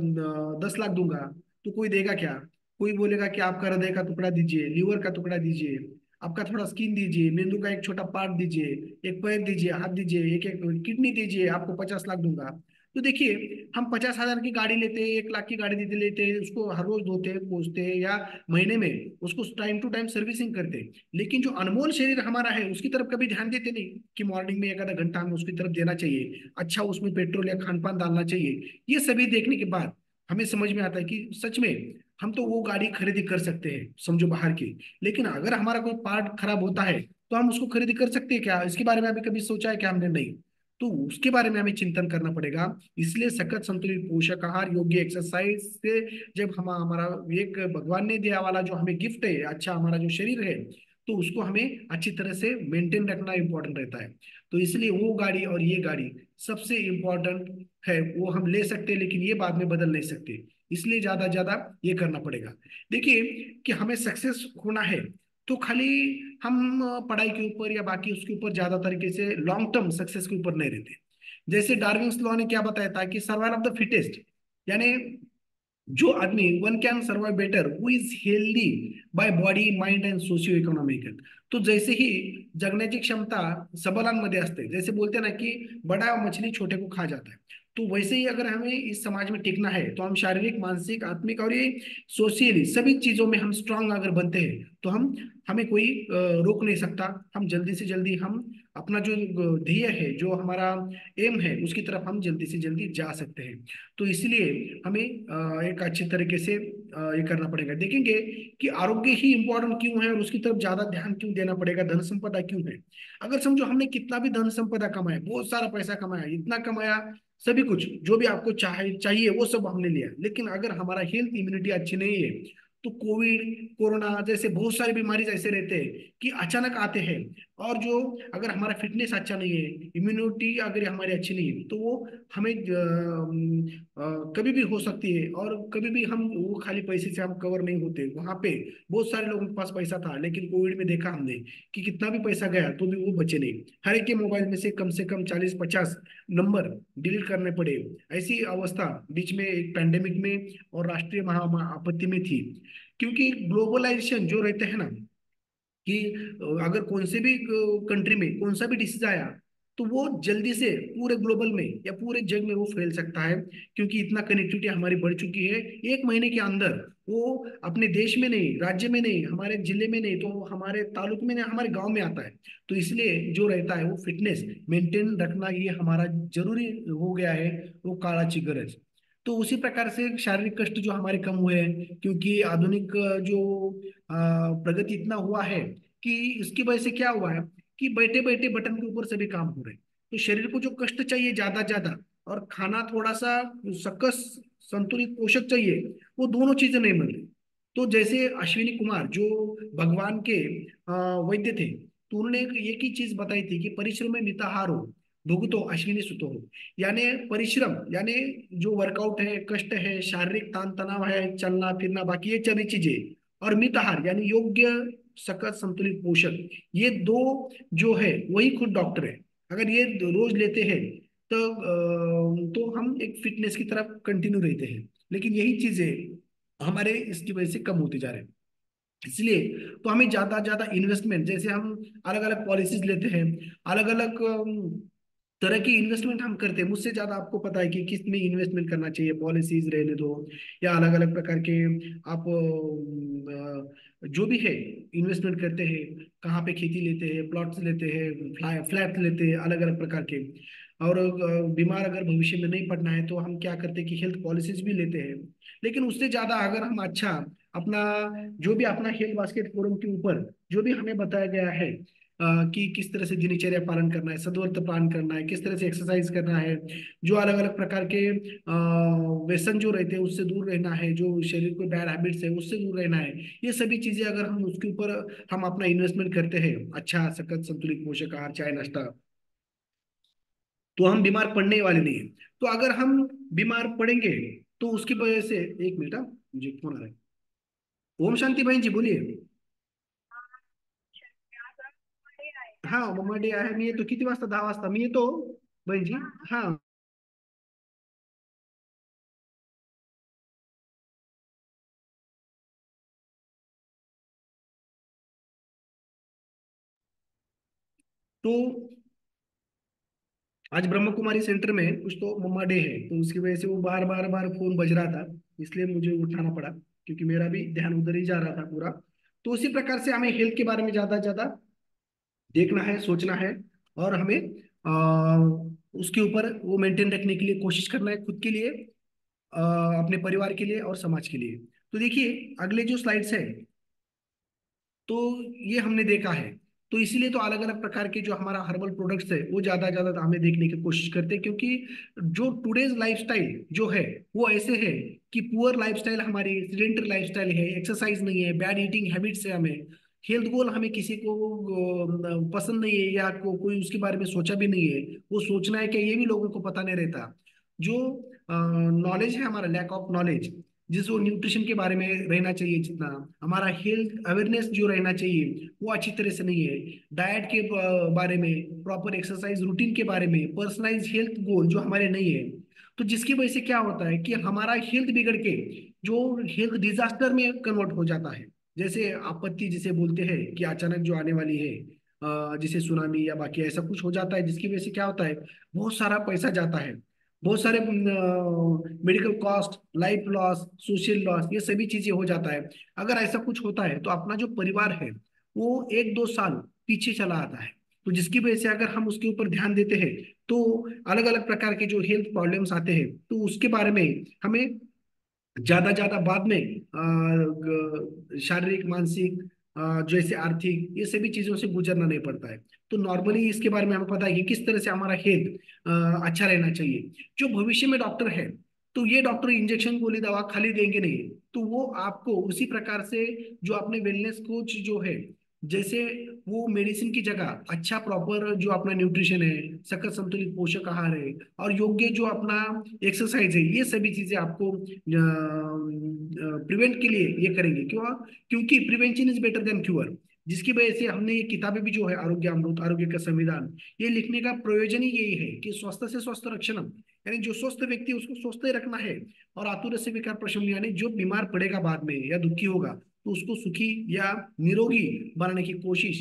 A: 10 लाख दूंगा, तो कोई देगा क्या। कोई बोलेगा कि आपका हृदय का टुकड़ा दीजिए, लीवर का टुकड़ा दीजिए, आपका थोड़ा स्किन दीजिए, मेंदू का एक छोटा पार्ट दीजिए, एक पैर दीजिए, हाथ दीजिए, एक एक किडनी दीजिए, आपको 50 लाख दूंगा। तो देखिए हम 50,000 की गाड़ी लेते हैं, 1 लाख की गाड़ी देते लेते हैं, उसको हर रोज धोते हैं पोछते हैं या महीने में उसको टाइम टू टाइम सर्विसिंग करते हैं। लेकिन जो अनमोल शरीर हमारा है उसकी तरफ कभी ध्यान देते नहीं कि मॉर्निंग में एक आधा घंटा हमें उसकी तरफ देना चाहिए, अच्छा उसमें पेट्रोल या खान पान डालना चाहिए। ये सभी देखने के बाद हमें समझ में आता है कि सच में हम तो वो गाड़ी खरीदी कर सकते हैं समझो बाहर की। लेकिन अगर हमारा कोई पार्ट खराब होता है तो हम उसको खरीदी कर सकते हैं क्या, इसके बारे में अभी कभी सोचा है क्या हमने, नहीं। तो उसके बारे में हमें चिंतन करना पड़ेगा। इसलिए सखत संतुलित पोषक आहार योग्य एक्सरसाइज से जब हम हमारा एक भगवान ने दिया वाला जो हमें गिफ्ट है अच्छा हमारा जो शरीर है तो उसको हमें अच्छी तरह से मेंटेन रखना इंपॉर्टेंट रहता है। तो इसलिए वो गाड़ी और ये गाड़ी सबसे इम्पोर्टेंट है, वो हम ले सकते हैं लेकिन ये बाद में बदल नहीं सकते। इसलिए ज्यादा ज्यादा ये करना पड़ेगा। देखिए कि हमें सक्सेस होना है तो खाली हम पढ़ाई के ऊपर या बाकी उसके ऊपर ज्यादा तरीके से लॉन्ग टर्म सक्सेस के ऊपर नहीं रहते। जैसे डार्विन्स लॉ ने क्या बताया था कि सर्वाइवल ऑफ द फिटेस्ट, यानी जो आदमी one can survive better who is healthy by body mind and socio economical. तो जैसे ही जगण्याची क्षमता सबलांमध्ये असते, जैसे बोलते हैं ना कि बड़ा मछली छोटे को खा जाता है, तो वैसे ही अगर हमें इस समाज में टिकना है तो हम शारीरिक मानसिक आत्मिक और ये सोशियली सभी चीजों में हम स्ट्रांग अगर बनते हैं तो हम हमें कोई रोक नहीं सकता। हम जल्दी से जल्दी हम अपना जो ध्येय है, जो हमारा एम है, उसकी तरफ हम जल्दी से जल्दी जा सकते हैं। तो इसलिए हमें एक अच्छे तरीके से ये करना पड़ेगा। देखेंगे कि आरोग्य ही इंपॉर्टेंट क्यों है और उसकी तरफ ज्यादा ध्यान क्यों देना पड़ेगा, धन संपदा क्यों है। अगर समझो हमने कितना भी धन संपदा कमाया, बहुत सारा पैसा कमाया, इतना कमाया, सभी कुछ जो भी आपको चाहिए वो सब हमने लिया, लेकिन अगर हमारा हेल्थ इम्यूनिटी अच्छी नहीं है, तो कोविड, कोरोना जैसे बहुत सारी बीमारी ऐसे रहते हैं कि अचानक आते हैं। और जो अगर हमारा फिटनेस अच्छा नहीं है, इम्यूनिटी अगर हमारी अच्छी नहीं है, तो वो हमें कभी भी हो सकती है। और कभी भी हम वो खाली पैसे से हम कवर नहीं होते वहां पे। बहुत सारे लोगों के पास पैसा था, लेकिन कोविड में देखा हमने कि कितना भी पैसा गया तो भी वो बचे नहीं। हर एक के मोबाइल में से कम 40-50 नंबर डिलीट करने पड़े। ऐसी अवस्था बीच में एक पैंडेमिक में और राष्ट्रीय महा आपत्ति में थी। क्योंकि ग्लोबलाइजेशन जो रहते हैं ना, कि अगर कौन से भी कंट्री में कौन सा भी डिसीज आया, तो वो जल्दी से पूरे ग्लोबल में या पूरे जग में वो फैल सकता है। क्योंकि इतना कनेक्टिविटी हमारी बढ़ चुकी है, 1 महीने के अंदर वो अपने देश में नहीं, राज्य में नहीं, हमारे जिले में नहीं, तो हमारे तालुक में नहीं, हमारे गांव में आता है। तो इसलिए जो रहता है वो फिटनेस मेंटेन रखना ये हमारा जरूरी हो गया है, वो काळाची गरज। तो उसी प्रकार से शारीरिक कष्ट जो हमारे कम हुए हैं, क्योंकि आधुनिक जो प्रगति इतना हुआ है कि इसकी वजह से क्या हुआ है कि बैठे बैठे बटन के ऊपर सभी काम हो रहे हैं। तो शरीर को जो कष्ट चाहिए ज्यादा ज्यादा, और खाना थोड़ा सा सकस संतुलित पोषक चाहिए, वो दोनों चीजें नहीं मिल रही। तो जैसे अश्विनी कुमार जो भगवान के वैद्य थे, तो उन्होंने एक ही चीज बताई थी कि परिश्रम में मिताहारो भुगतो अश्विनी सुतो हो। यानी परिश्रम यानी जो वर्कआउट है, कष्ट है, शारीरिक तान तनाव है, चलना फिरना, बाकी ये सभी चीजें, और मिताहार यानी योग्य सकस संतुलित पोषक, ये दो जो है वही खुद डॉक्टर है। अगर ये रोज लेते हैं तो हम एक फिटनेस की तरफ कंटिन्यू रहते हैं। लेकिन यही चीजें हमारे इसकी वजह से कम होती जा रहे हैं। इसलिए तो हमें ज्यादा ज्यादा इन्वेस्टमेंट, जैसे हम अलग अलग पॉलिसीज लेते हैं, अलग अलग तरह की इन्वेस्टमेंट हम करते हैं। मुझसे ज्यादा आपको पता है कि किस में इन्वेस्टमेंट करना चाहिए, पॉलिसीज रहने दो या अलग अलग प्रकार के आप जो भी है इन्वेस्टमेंट करते हैं, कहाँ पे खेती लेते हैं, प्लॉट्स लेते हैं, फ्लैट लेते हैं, अलग अलग प्रकार के। और बीमार अगर भविष्य में नहीं पड़ना है तो हम क्या करते हैं कि हेल्थ पॉलिसीज भी लेते हैं। लेकिन उससे ज्यादा अगर हम अच्छा अपना जो भी अपना हेल्थ बास्केट फोरम के ऊपर जो भी हमें बताया गया है कि किस तरह से दिनचर्या पालन करना है, सदव्रत पालन करना है, किस तरह से एक्सरसाइज करना है, जो अलग अलग प्रकार के व्यसन जो रहते हैं उससे दूर रहना है, जो शरीर को बैड हैबिट्स है उससे दूर रहना है, ये सभी चीजें अगर हम उसके ऊपर हम अपना इन्वेस्टमेंट करते हैं, अच्छा सकत संतुलित पोषक आहार, चाय नाश्ता, तो हम बीमार पड़ने वाले नहीं है। तो अगर हम बीमार पड़ेंगे तो उसकी वजह से, एक मिनट मुझे फोन आ रहा है। ओम शांति बहन जी बोलिए। हा मम्मा डे आहे, मी येतो किती वाजता, 10 वाजता मी येतो बहन जी। हा तो आज ब्रह्म कुमारी सेंटर में कुछ तो मम्मा डे है, तो उसकी वजह से वो बार बार बार फोन बज रहा था, इसलिए मुझे उठाना पड़ा, क्योंकि मेरा भी ध्यान उधर ही जा रहा था पूरा। तो उसी प्रकार से हमें हेल्थ के बारे में ज्यादा ज्यादा देखना है, सोचना है, और हमें उसके ऊपर वो मेंटेन रखने के लिए कोशिश करना है, खुद के लिए, अपने परिवार के लिए और समाज के लिए। तो देखिए अगले जो स्लाइड्स है, तो ये हमने देखा है। तो इसीलिए तो अलग अलग प्रकार के जो हमारा हर्बल प्रोडक्ट्स है वो ज्यादा ज्यादा हमें देखने की कोशिश करते हैं, क्योंकि जो टुडेज लाइफस्टाइल जो है वो ऐसे है कि पुअर लाइफस्टाइल, हमारी एक्सीडेंटल लाइफस्टाइल है, एक्सरसाइज नहीं है, बैड ईटिंग हैबिट्स है, हमें हेल्थ गोल हमें किसी को पसंद नहीं है, या कोई उसके बारे में सोचा भी नहीं है। वो सोचना है कि ये भी लोगों को पता नहीं रहता। जो नॉलेज है, हमारा लैक ऑफ नॉलेज, जिसको न्यूट्रिशन के बारे में रहना चाहिए, जितना हमारा हेल्थ अवेयरनेस जो रहना चाहिए वो अच्छी तरह से नहीं है। डाइट के बारे में, प्रॉपर एक्सरसाइज रूटीन के बारे में, पर्सनलाइज हेल्थ गोल जो हमारे नहीं है। तो जिसकी वजह से क्या होता है कि हमारा हेल्थ बिगड़ के जो हेल्थ डिजास्टर में कन्वर्ट हो जाता है। जैसे आपत्ति जिसे बोलते हैं कि अचानक जो आने वाली है, जिसे सुनामी या बाकी ऐसा कुछ हो जाता है, जिसकी वजह से क्या होता है, बहुत सारा पैसा जाता है, बहुत सारे medical cost, life loss, social loss, ये सभी चीजें हो जाता है। अगर ऐसा कुछ होता है तो अपना जो परिवार है वो 1-2 साल पीछे चला आता है। तो जिसकी वजह से अगर हम उसके ऊपर ध्यान देते हैं तो अलग अलग प्रकार के जो हेल्थ प्रॉब्लम्स आते हैं तो उसके बारे में हमें ज्यादा ज्यादा बाद में शारीरिक मानसिक जैसे आर्थिक ये सभी चीजों से गुजरना नहीं पड़ता है। तो नॉर्मली इसके बारे में हमें पता है कि किस तरह से हमारा हेल्थ अच्छा रहना चाहिए। जो भविष्य में डॉक्टर है तो ये डॉक्टर इंजेक्शन गोली दवा खाली देंगे नहीं, तो वो आपको उसी प्रकार से जो अपने वेलनेस कोच जो है, जैसे वो मेडिसिन की जगह अच्छा प्रॉपर जो अपना न्यूट्रिशन है, सकल संतुलित पोषक आहार है और योग्य जो अपना एक्सरसाइज है, ये सभी चीजें आपको प्रिवेंट के लिए ये करेंगे। क्यों? क्योंकि prevention is better than cure. जिसकी वजह से हमने ये किताबें भी जो है आरोग्य अमृत, आरोग्य का संविधान, ये लिखने का प्रयोजन ही यही है कि स्वस्थ से स्वस्थ रक्षणम, यानी जो स्वस्थ व्यक्ति है, उसको स्वस्थ ही रखना है। और आतुर से विकार प्रशमन, यानी जो बीमार पड़ेगा बाद में या दुखी होगा तो उसको सुखी या निरोगी बनाने की कोशिश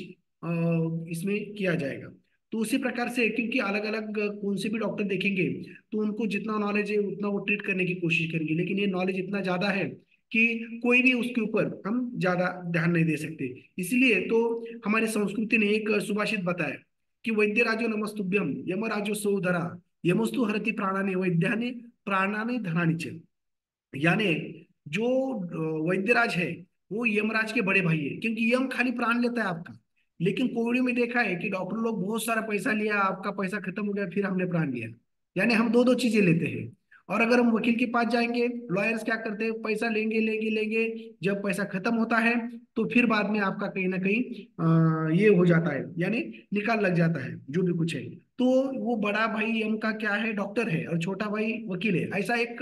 A: इसमें किया जाएगा। तो उसी प्रकार से क्योंकि अलग अलग कौन से भी डॉक्टर देखेंगे तो उनको जितना नॉलेज है उतना वो ट्रीट करने की कोशिश करेंगे, लेकिन ये नॉलेज इतना ज्यादा है कि कोई भी उसके ऊपर हम ज्यादा ध्यान नहीं दे सकते। इसलिए तो हमारी संस्कृति ने एक सुभाषित बताया कि वैद्य राजो नमस्तुभ्यम यम राजो सौधरा यमस्तु हरति प्राणानि वैद्यानि प्राणानि धनानि च। यानी जो वैद्यराज है वो यमराज के बड़े भाई है, क्योंकि यम खाली प्राण लेता है आपका। लेकिन कोविड में देखा है कि डॉक्टर लोग बहुत सारा पैसा लिया, आपका पैसा खत्म हो गया, फिर हमने प्राण लिया। यानी हम दो दो चीजें लेते हैं। और अगर हम वकील के पास जाएंगे, लॉयर्स क्या करते हैं, पैसा लेंगे लेंगे लेंगे, जब पैसा खत्म होता है तो फिर बाद में आपका कहीं ना कहीं ये हो जाता है, यानी निकाल लग जाता है जो भी कुछ है। तो वो बड़ा भाई यम का क्या है, डॉक्टर है, और छोटा भाई वकील है। ऐसा एक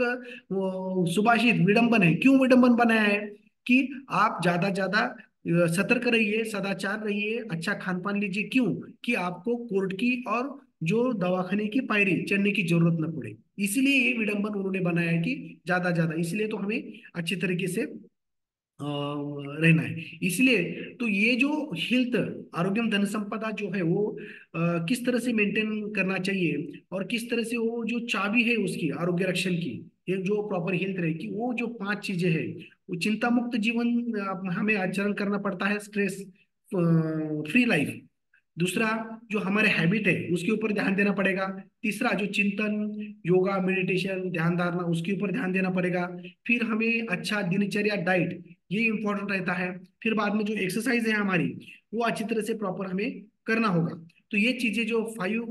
A: वो सुभाषित विडंबन है। क्यों विडंबन बनाया है? कि आप ज्यादा ज्यादा सतर्क रहिए, सदाचार रहिए, अच्छा खान पान लीजिए। क्यों? कि आपको कोर्ट की और जो दवाखाने की पायरी चढ़ने की जरूरत न पड़े। इसीलिए ये विडंबन उन्होंने बनाया है कि ज्यादा ज्यादा, इसलिए तो हमें अच्छे तरीके से रहना है। इसलिए तो ये जो हेल्थ, आरोग्यम धन संपदा जो है वो किस तरह से मेंटेन करना चाहिए और किस तरह से वो जो चाबी है उसकी आरोग्य रक्षण की, ये जो प्रॉपर हेल्थ रहेगी, वो जो 5 चीजें हैं, वो चिंता मुक्त जीवन हमें आचरण करना पड़ता है, स्ट्रेस फ्री लाइफ। दूसरा, जो हमारे हैबिट है उसके ऊपर ध्यान देना पड़ेगा। तीसरा, जो चिंतन, योगा, मेडिटेशन, ध्यान धारणा, उसके ऊपर ध्यान देना पड़ेगा। फिर हमें अच्छा दिनचर्या, डाइट, ये इंपॉर्टेंट रहता है। फिर बाद में जो एक्सरसाइज है हमारी, वो अच्छी तरह से प्रॉपर हमें करना होगा। तो ये चीजें जो 5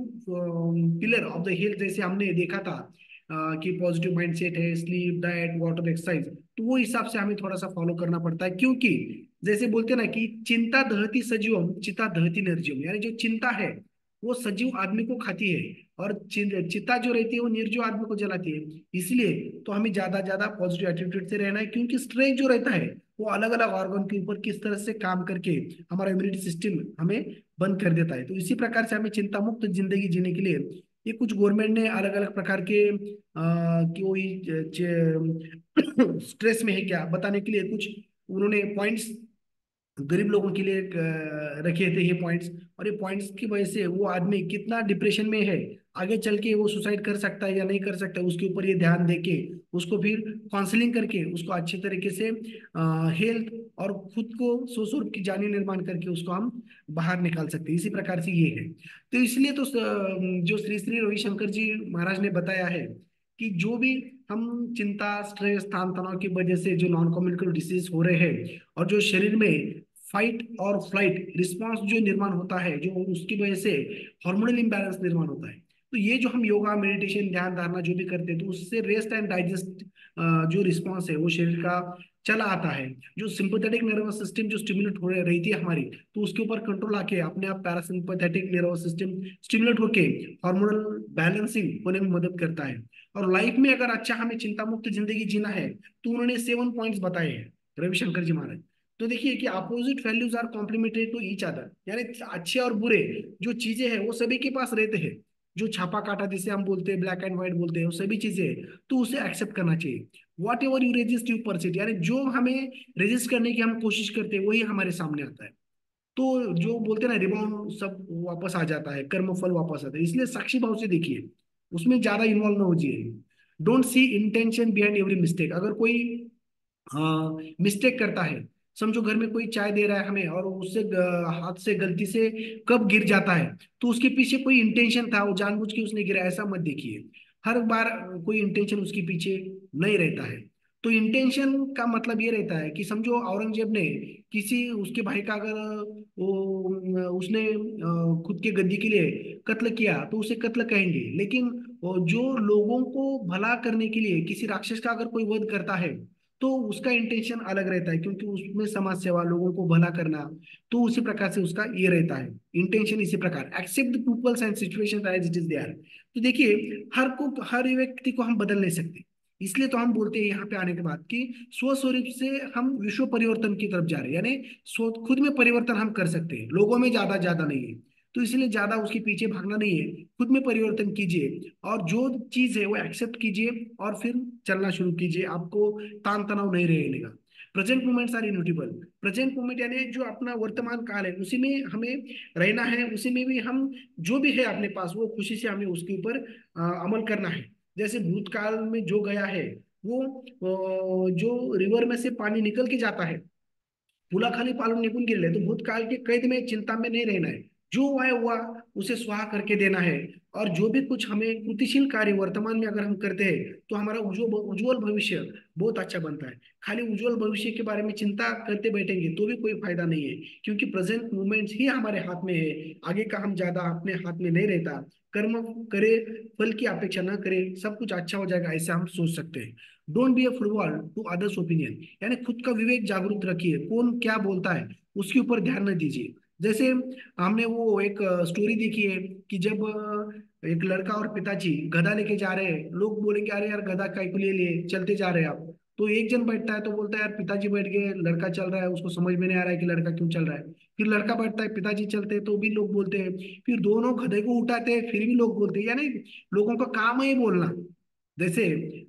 A: पिलर ऑफ द हेल्थ जैसे हमने देखा था, कि पॉजिटिव माइंडसेट है, स्लीप, डाइट, वाटर, एक्सरसाइज, तो वो हिसाब से हमें थोड़ा सा फॉलो करना पड़ता है। क्योंकि जैसे बोलते हैं ना कि चिंता दहती सजीवम चिता दहती निर्जीवम, यानी जो चिंता है वो सजीव आदमी को खाती है, और चिता जो रहती है वो निर्जीव आदमी को जलाती है। इसलिए तो हमें ज्यादा ज्यादा पॉजिटिव एटीट्यूड से रहना है, क्योंकि स्ट्रेस जो रहता है वो अलग अलग ऑर्गन के ऊपर किस तरह से काम करके हमारा इम्यूनिटी सिस्टम हमें बंद कर देता है। तो इसी प्रकार से हमें चिंता मुक्त जिंदगी जीने के लिए ये कुछ गवर्नमेंट ने अलग अलग प्रकार के कि वही स्ट्रेस में है क्या बताने के लिए कुछ उन्होंने पॉइंट्स गरीब लोगों के लिए रखे थे ये पॉइंट्स। और ये पॉइंट्स की वजह से वो आदमी कितना डिप्रेशन में है, आगे चल के वो सुसाइड कर सकता है या नहीं कर सकता, उसके ऊपर ये ध्यान देके उसको फिर काउंसलिंग करके उसको अच्छे तरीके से हेल्थ और खुद को स्वस्वरूप की जानी निर्माण करके उसको हम बाहर निकाल सकते हैं। इसी प्रकार से ये है। तो इसलिए तो जो श्री श्री रविशंकर जी महाराज ने बताया है कि जो भी हम चिंता, स्ट्रेस, तान तनाव की वजह से जो नॉन कम्युनिकेबल डिसीज हो रहे हैं और जो शरीर में फाइट और फ्लाइट रिस्पांस जो निर्माण होता है, जो उसकी वजह से हार्मोनल इम्बैलेंस निर्माण होता है, तो ये जो हम योगा, मेडिटेशन, ध्यान धारणा जो भी करते हैं तो उससे रेस्ट एंड डाइजेस्ट जो रिस्पांस है वो शरीर का चला आता है। जो सिंपैथेटिक नर्वस सिस्टम जो स्टिमुलेट हो रही थी हमारी, तो उसके ऊपर कंट्रोल आके अपने आप पैरासिम्पैथेटिक नर्वस सिस्टम स्टिमुलेट होके हार्मोनल बैलेंसिंग होने में मदद करता है। और लाइफ में अगर अच्छा हमें चिंता मुक्त जिंदगी जीना है तो उन्होंने 7 पॉइंट्स बताए हैं रविशंकर जी महाराज। तो देखिए कि opposite values are complementary to each other, यानी अच्छे और बुरे जो चीजें हैं वो सभी के पास रहते हैं। जो छापा काटा जिसे हम बोलते हैं, ब्लैक एंड व्हाइट बोलते हैं, वो सभी चीजें हैं, तो उसे एक्सेप्ट करना चाहिए। What ever you resist you persist, यानी जो हमें रेजिस्ट करने की हम कोशिश करते हैं वही हमारे सामने आता है। तो जो बोलते हैं ना, रिबाउंड सब वापस आ जाता है, कर्म फल वापस आता है। इसलिए साक्षी भाव से देखिए, उसमें ज्यादा इन्वॉल्व ना हो जाइए। Don't see intention behind every mistake. अगर कोई मिस्टेक करता है, समझो घर में कोई चाय दे रहा है हमें और उससे हाथ से गलती से कप गिर जाता है, तो उसके पीछे कोई इंटेंशन था, वो जानबूझ के उसने गिरा, ऐसा मत देखिए। हर बार कोई इंटेंशन उसके पीछे नहीं रहता है। तो इंटेंशन का मतलब ये रहता है कि समझो औरंगजेब ने किसी उसके भाई का अगर उसने खुद के गद्दी के लिए कत्ल किया तो उसे कत्ल कहेंगे। लेकिन वो जो लोगों को भला करने के लिए किसी राक्षस का अगर कोई वध करता है तो उसका इंटेंशन अलग रहता है, क्योंकि उसमें समाज सेवा, लोगों को भला करना। तो उसी प्रकार से उसका ये रहता है इंटेंशन। इसी प्रकार accept the peoples and situation as it is there. तो देखिए, हर व्यक्ति को हम बदल नहीं सकते। इसलिए तो हम बोलते हैं यहाँ पे आने के बाद कि स्वस्वरूप से हम विश्व परिवर्तन की तरफ जा रहे हैं, यानी स्व खुद में परिवर्तन हम कर सकते हैं, लोगों में ज्यादा ज्यादा नहीं है। तो इसलिए ज्यादा उसके पीछे भागना नहीं है, खुद में परिवर्तन कीजिए और जो चीज है वो एक्सेप्ट कीजिए और फिर चलना शुरू कीजिए। आपको तान तनाव नहीं रहेगा। Present moments are immutable. Present moment यानी जो अपना वर्तमान काल है उसी में हमें रहना है, उसी में भी हम जो भी है अपने पास वो खुशी से हमें उसके ऊपर अमल करना है। जैसे भूतकाल में जो गया है वो जो रिवर में से पानी निकल के जाता है, पुलाखाली पालन निपुण गिरले, तो भूतकाल के कैद में चिंता में नहीं रहना है। जो हुआ उसे स्वाहा करके देना है। और जो भी कुछ हमें कृतिशील कार्य वर्तमान में अगर हम करते हैं तो हमारा उज्जवल उज्जवल भविष्य बहुत अच्छा बनता है। खाली उज्जवल भविष्य के बारे में चिंता करते बैठेंगे तो भी कोई फायदा नहीं है, क्योंकि प्रेजेंट मूवमेंट्स ही हमारे हाथ में है। आगे का हम ज्यादा अपने हाथ में नहीं रहता। कर्म करे, फल की अपेक्षा न करे, सब कुछ अच्छा हो जाएगा ऐसा हम सोच सकते हैं। Don't be a football to others opinion, यानी खुद का विवेक जागरूक रखिए, कौन क्या बोलता है उसके ऊपर ध्यान न दीजिए। जैसे हमने वो एक स्टोरी देखी है कि जब एक लड़का और पिताजी गधा लेके जा रहे हैं, लोग बोलेंगे अरे यार गधा काय को लिए लिए चलते जा रहे हैं आप। तो एक जन बैठता है तो बोलता है यार पिताजी बैठ गए, लड़का चल रहा है, उसको समझ में नहीं आ रहा है कि लड़का क्यों चल रहा है। फिर लड़का बैठता है, पिताजी चलते हैं तो भी लोग बोलते हैं। फिर दोनों गधे को उठाते हैं, फिर भी लोग बोलते हैं। यानी लोगों का काम है ये बोलना। जैसे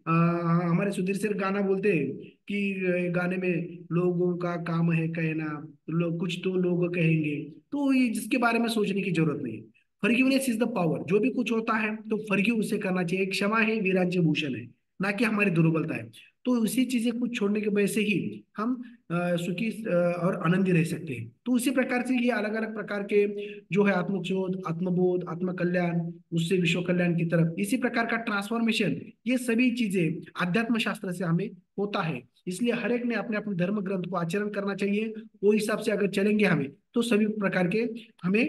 A: हमारे सुधीर सर गाना बोलते हैं कि गाने में लोगों का काम है कहना, लोग कुछ तो लोग कहेंगे। तो ये जिसके बारे में सोचने की जरूरत नहीं है। Forgiveness is the power. जो भी कुछ होता है तो फॉरगिव उसे करना चाहिए। क्षमा है वीराज्य भूषण है, ना कि हमारी दुर्बलता है। तो उसी चीजें कुछ छोड़ने की वजह से ही हम सुखी और आनंदी रह सकते हैं। तो उसी प्रकार से ये अलग अलग प्रकार के जो है आत्मचोद, आत्मबोध, आत्म कल्याण, उससे विश्व कल्याण की तरफ, इसी प्रकार का ट्रांसफॉर्मेशन, ये सभी चीजें अध्यात्म शास्त्र से हमें होता है। इसलिए हर एक ने अपने अपने धर्म ग्रंथ को आचरण करना चाहिए। वो हिसाब से अगर चलेंगे हमें तो सभी प्रकार के हमें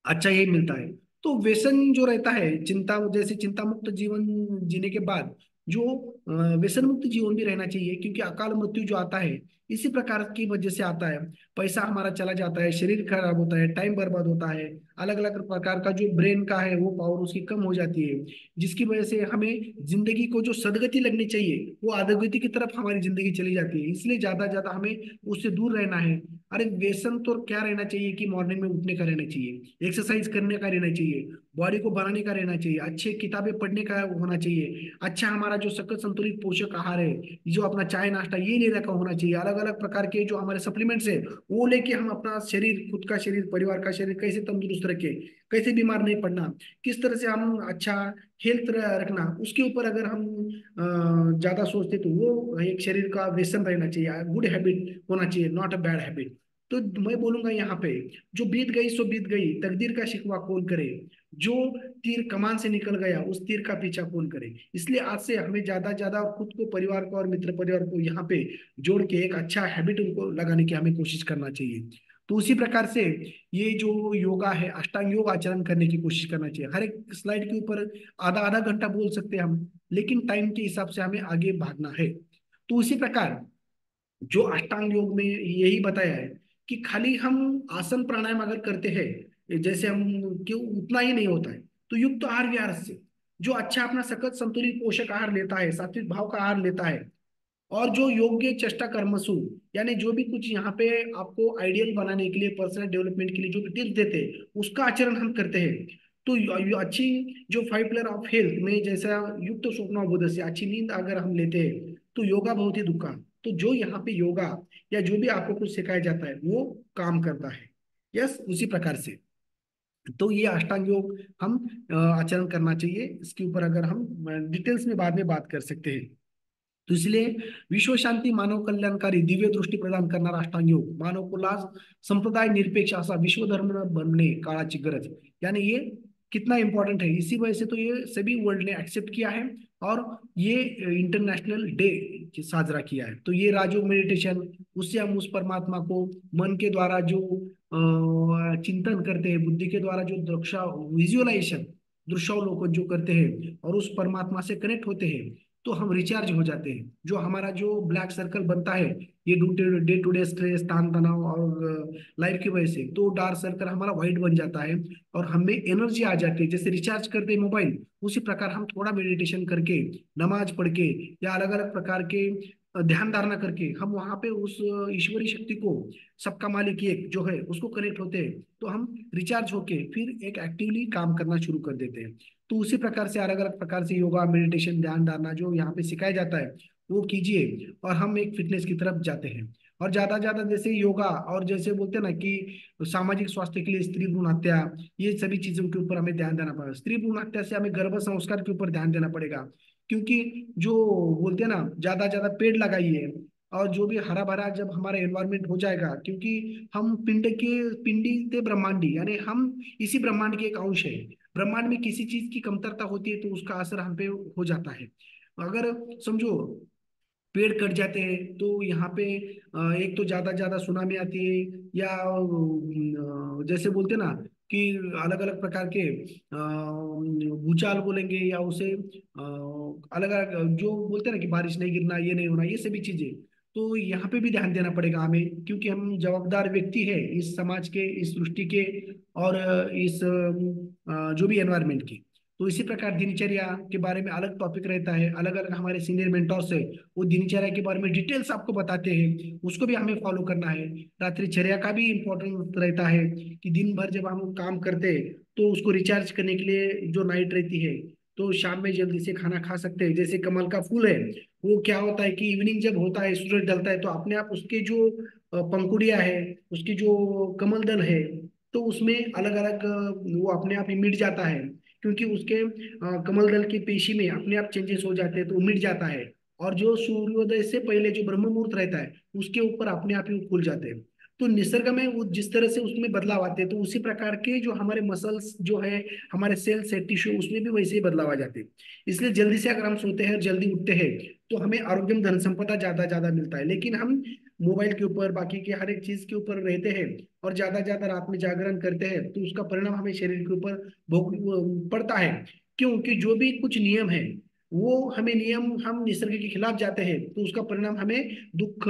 A: अच्छा यही मिलता है। तो व्यसन जो रहता है, चिंता जैसे चिंता मुक्त जीवन जीने के बाद जो व्यसन मुक्त जीवन भी रहना चाहिए, क्योंकि अकाल मृत्यु जो आता है इसी प्रकार की वजह से आता है। पैसा हमारा चला जाता है, शरीर खराब होता है, टाइम बर्बाद होता है। अलग अलग प्रकार का जो ब्रेन का है वो पावर उसकी कम हो जाती है, जिसकी वजह से हमें जिंदगी को जो सदगति लगनी चाहिए वो अधोगति की तरफ हमारी जिंदगी चली जाती है। इसलिए ज्यादा ज्यादा हमें उससे दूर रहना है। अरे व्यसन तो क्या रहना चाहिए कि मॉर्निंग में उठने का रहना चाहिए, एक्सरसाइज करने का रहना चाहिए, बॉडी को बनाने का रहना चाहिए, अच्छे किताबें पढ़ने का होना चाहिए, अच्छा हमारा जो सकल संतुलित पोषक आहार है, जो अपना चाय नाश्ता ये लेने का होना चाहिए। अलग अलग प्रकार के जो हमारे सप्लीमेंट्स है वो लेके हम अपना शरीर, खुद का शरीर, परिवार का शरीर कैसे तंदुरुस्त रखे, कैसे बीमार नहीं पड़ना, किस तरह से हम अच्छा हेल्थ रखना, उसके ऊपर अगर हम ज्यादा सोचते तो वो एक शरीर का व्यसन रहना चाहिए, गुड हैबिट होना चाहिए, नॉट अ बैड हैबिट। तो मैं बोलूंगा यहाँ पे, जो बीत गई सो बीत गई, तकदीर का शिकवा कौन करे, जो तीर कमान से निकल गया उस तीर का पीछा कौन करे। इसलिए आज से हमें ज्यादा ज्यादा खुद को, परिवार को और मित्र परिवार को यहाँ पे जोड़ के एक अच्छा हैबिट उनको लगाने की हमें कोशिश करना चाहिए। तो उसी प्रकार से ये जो योगा है, अष्टांग योग आचरण करने की कोशिश करना चाहिए। हर एक स्लाइड के ऊपर आधा आधा घंटा बोल सकते हैं हम, लेकिन टाइम के हिसाब से हमें आगे भागना है। तो उसी प्रकार जो अष्टांग योग में यही बताया है कि खाली हम आसन प्राणायाम अगर करते हैं जैसे हम, क्यों उतना ही नहीं होता है। तो युक्त आहार विहार से जो अच्छा अपना सकल संतुलित पोषक आहार लेता है, सात्विक भाव का आहार लेता है, और जो योग्य चेष्टा कर्मसु, यानी जो भी कुछ यहाँ पे आपको आइडियल बनाने के लिए, पर्सनल डेवलपमेंट के लिए जो भी टिप्स देते हैं उसका आचरण हम करते हैं। तो अच्छी जो 5 पिलर ऑफ हेल्थ में जैसा युक्त स्वप्न से अच्छी नींद अगर हम लेते हैं तो योगा बहुत ही दुखा। तो जो यहाँ पे योगा या जो भी आपको कुछ सिखाया जाता है वो काम करता है। यस, उसी प्रकार से तो ये अष्टांग योग हम आचरण करना चाहिए। इसके ऊपर अगर हम डिटेल्स में बाद में बात कर सकते हैं। तो इसलिए विश्व शांती, मानव कल्याणकारी, दिव्य दृष्टी प्रदान करणारा अष्टांग योग, मानव कुलास संप्रदाय निरपेक्ष असा विश्वधर्म बनणे काळाची गरज, यानी ये कितना इंपॉर्टेंट है। इसी वजह से तो ये सभी वर्ल्ड ने एक्सेप्ट किया है और ये इंटरनेशनल डे साजरा किया है। तो ये राजयोग मेडिटेशन, उससे हम उस परमात्मा को मन के द्वारा जो चिंतन करते हैं, बुद्धि के द्वारा जो दृश्य विजुअलाइजेशन, दृश्यावलोकन जो करते हैं और उस परमात्मा से कनेक्ट होते हैं, तो हम रिचार्ज हो जाते हैं। जो हमारा जो ब्लैक सर्कल बनता है, ये डे टू डे स्ट्रेस, तान तनाव और लाइफ की वजह से, तो डार्क सर्कल हमारा व्हाइट बन जाता है और हमें एनर्जी आ जाती है। जैसे रिचार्ज करते हैं मोबाइल, उसी प्रकार हम थोड़ा मेडिटेशन करके, नमाज पढ़ के या अलग अलग प्रकार के ध्यान धारणा करके हम वहां पे उस ईश्वरी शक्ति को, सबका मालिक एक जो है, उसको कनेक्ट होते हैं, तो हम रिचार्ज होके फिर एक एक्टिवली काम करना शुरू कर देते हैं। तो उसी प्रकार से अलग अलग प्रकार से योगा, मेडिटेशन, ध्यान धारणा जो यहाँ पे सिखाया जाता है, वो कीजिए और हम एक फिटनेस की तरफ जाते हैं। और ज्यादा ज्यादा जैसे योगा और जैसे बोलते हैं ना कि सामाजिक स्वास्थ्य के लिए स्त्री भ्रूण हत्या, ये सभी चीजों के ऊपर हमें ध्यान देना पड़ेगा। स्त्री भ्रूण हत्या से हमें गर्भ संस्कार के ऊपर ध्यान देना पड़ेगा, क्योंकि जो बोलते हैं ना, ज्यादा ज्यादा पेड़ लगाइए और जो भी हरा भरा जब हमारा एनवायरनमेंट हो जाएगा, क्योंकि हम पिंडी ते ब्रह्मांडी, यानी हम इसी ब्रह्मांड के एक अंश है। ब्रह्मांड में किसी चीज की कमतरता होती है तो उसका असर हम पे हो जाता है। अगर समझो पेड़ कट जाते हैं तो यहाँ पे एक तो ज्यादा सुनामी आती है, या जैसे बोलते हैं ना कि अलग अलग प्रकार के भूचाल बोलेंगे, या उसे अलग अलग जो बोलते हैं ना कि बारिश नहीं गिरना, ये नहीं होना, ये सभी चीजें। तो यहाँ पे भी ध्यान देना पड़ेगा हमें, क्योंकि हम जवाबदार व्यक्ति है इस समाज के, इस सृष्टि के और इस जो भी एनवायरमेंट की। तो इसी प्रकार दिनचर्या के बारे में अलग टॉपिक रहता है, अलग अलग हमारे सीनियर मेंटोर्स है, वो दिनचर्या के बारे में डिटेल्स आपको बताते हैं, उसको भी हमें फॉलो करना है। रात्रिचर्या का भी इम्पोर्टेंट रहता है कि दिन भर जब हम काम करते हैं तो उसको रिचार्ज करने के लिए जो नाइट रहती है, तो शाम में जल्दी से खाना खा सकते हैं। जैसे कमल का फूल है, वो क्या होता है कि इवनिंग जब होता है, सूरज ढलता है, तो अपने आप उसके जो पंखुड़ियां है, उसकी जो कमल दल है, तो उसमें अलग अलग वो अपने आप ही मिट जाता है, क्योंकि उसके कमल दल की पेशी में अपने आप चेंजेस हो जाते हैं, तो वो मिट जाता है। और जो सूर्योदय से पहले जो ब्रह्म मुहूर्त रहता है, उसके ऊपर अपने आप ही वो खुल जाते हैं। तो निसर्ग में वो जिस तरह से उसमें बदलाव आते हैं, तो उसी प्रकार के जो हमारे मसल्स जो है, हमारे सेल्स है, टिश्यू, उसमें भी वैसे ही बदलाव आ जाते हैं। इसलिए जल्दी से अगर हम सोते हैं और जल्दी उठते हैं, तो हमें आरोग्यम, धन संपदा ज्यादा ज्यादा मिलता है। लेकिन हम मोबाइल के ऊपर, बाकी के हर एक चीज के ऊपर रहते हैं और ज्यादा ज्यादा रात में जागरण करते हैं, तो उसका परिणाम हमें शरीर के ऊपर भोग पड़ता है। क्योंकि जो भी कुछ नियम है, वो हमें नियम, हम निसर्ग के खिलाफ जाते हैं, तो उसका परिणाम हमें दुख,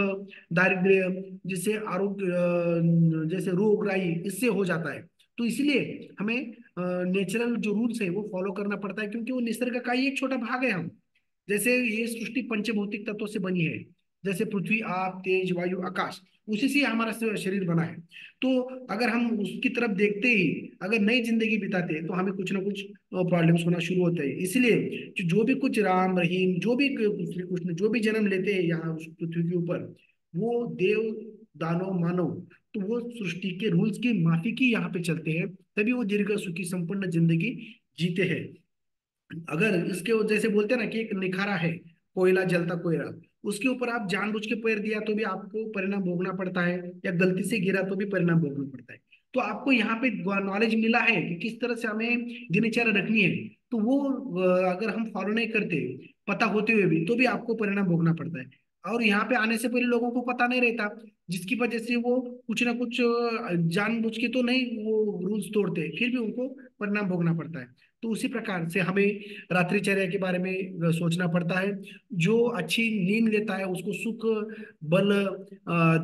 A: दारिद्र्य, जिससे आरोग्य, जैसे रोग राई, इससे हो जाता है। तो इसलिए हमें नेचुरल जो रूल्स है वो फॉलो करना पड़ता है, क्योंकि वो निसर्ग का ही एक छोटा भाग है हम। जैसे ये सृष्टि पंचभौतिक तत्वों से बनी है, जैसे पृथ्वी, आप, तेज, वायु, आकाश, उसी से हमारा शरीर बना है। तो अगर हम उसकी तरफ देखते ही अगर नई जिंदगी बिताते हैं, तो हमें कुछ ना कुछ प्रॉब्लम्स होना शुरू होते हैं। इसलिए जो भी कुछ राम रहीम, जो भी श्री कृष्ण जो भी जन्म लेते हैं यहाँ उस पृथ्वी के ऊपर, वो देव, दानव, मानव, तो वो सृष्टि के रूल्स की माफी की यहाँ पे चलते हैं, तभी वो दीर्घ सुखी संपन्न जिंदगी जीते हैं। अगर इसके जैसे बोलते हैं ना कि एक निखारा है, कोयला जलता कोयला, उसके ऊपर आप जानबूझ के पैर दिया तो भी आपको परिणाम भोगना पड़ता है, या गलती से गिरा तो भी परिणाम भोगना पड़ता है। तो आपको यहाँ पे नॉलेज मिला है कि किस तरह से हमें दिनचर्या रखनी है, तो वो अगर हम फॉलो नहीं करते, पता होते हुए भी, तो भी आपको परिणाम भोगना पड़ता है। और यहाँ पे आने से पहले लोगों को पता नहीं रहता, जिसकी वजह से वो कुछ ना कुछ जानबूझ के तो नहीं वो रूल्स तोड़ते, फिर भी उनको परिणाम भोगना पड़ता है। तो उसी प्रकार से हमें रात्रिचर्या के बारे में सोचना पड़ता है। जो अच्छी नींद लेता है उसको सुख, बल,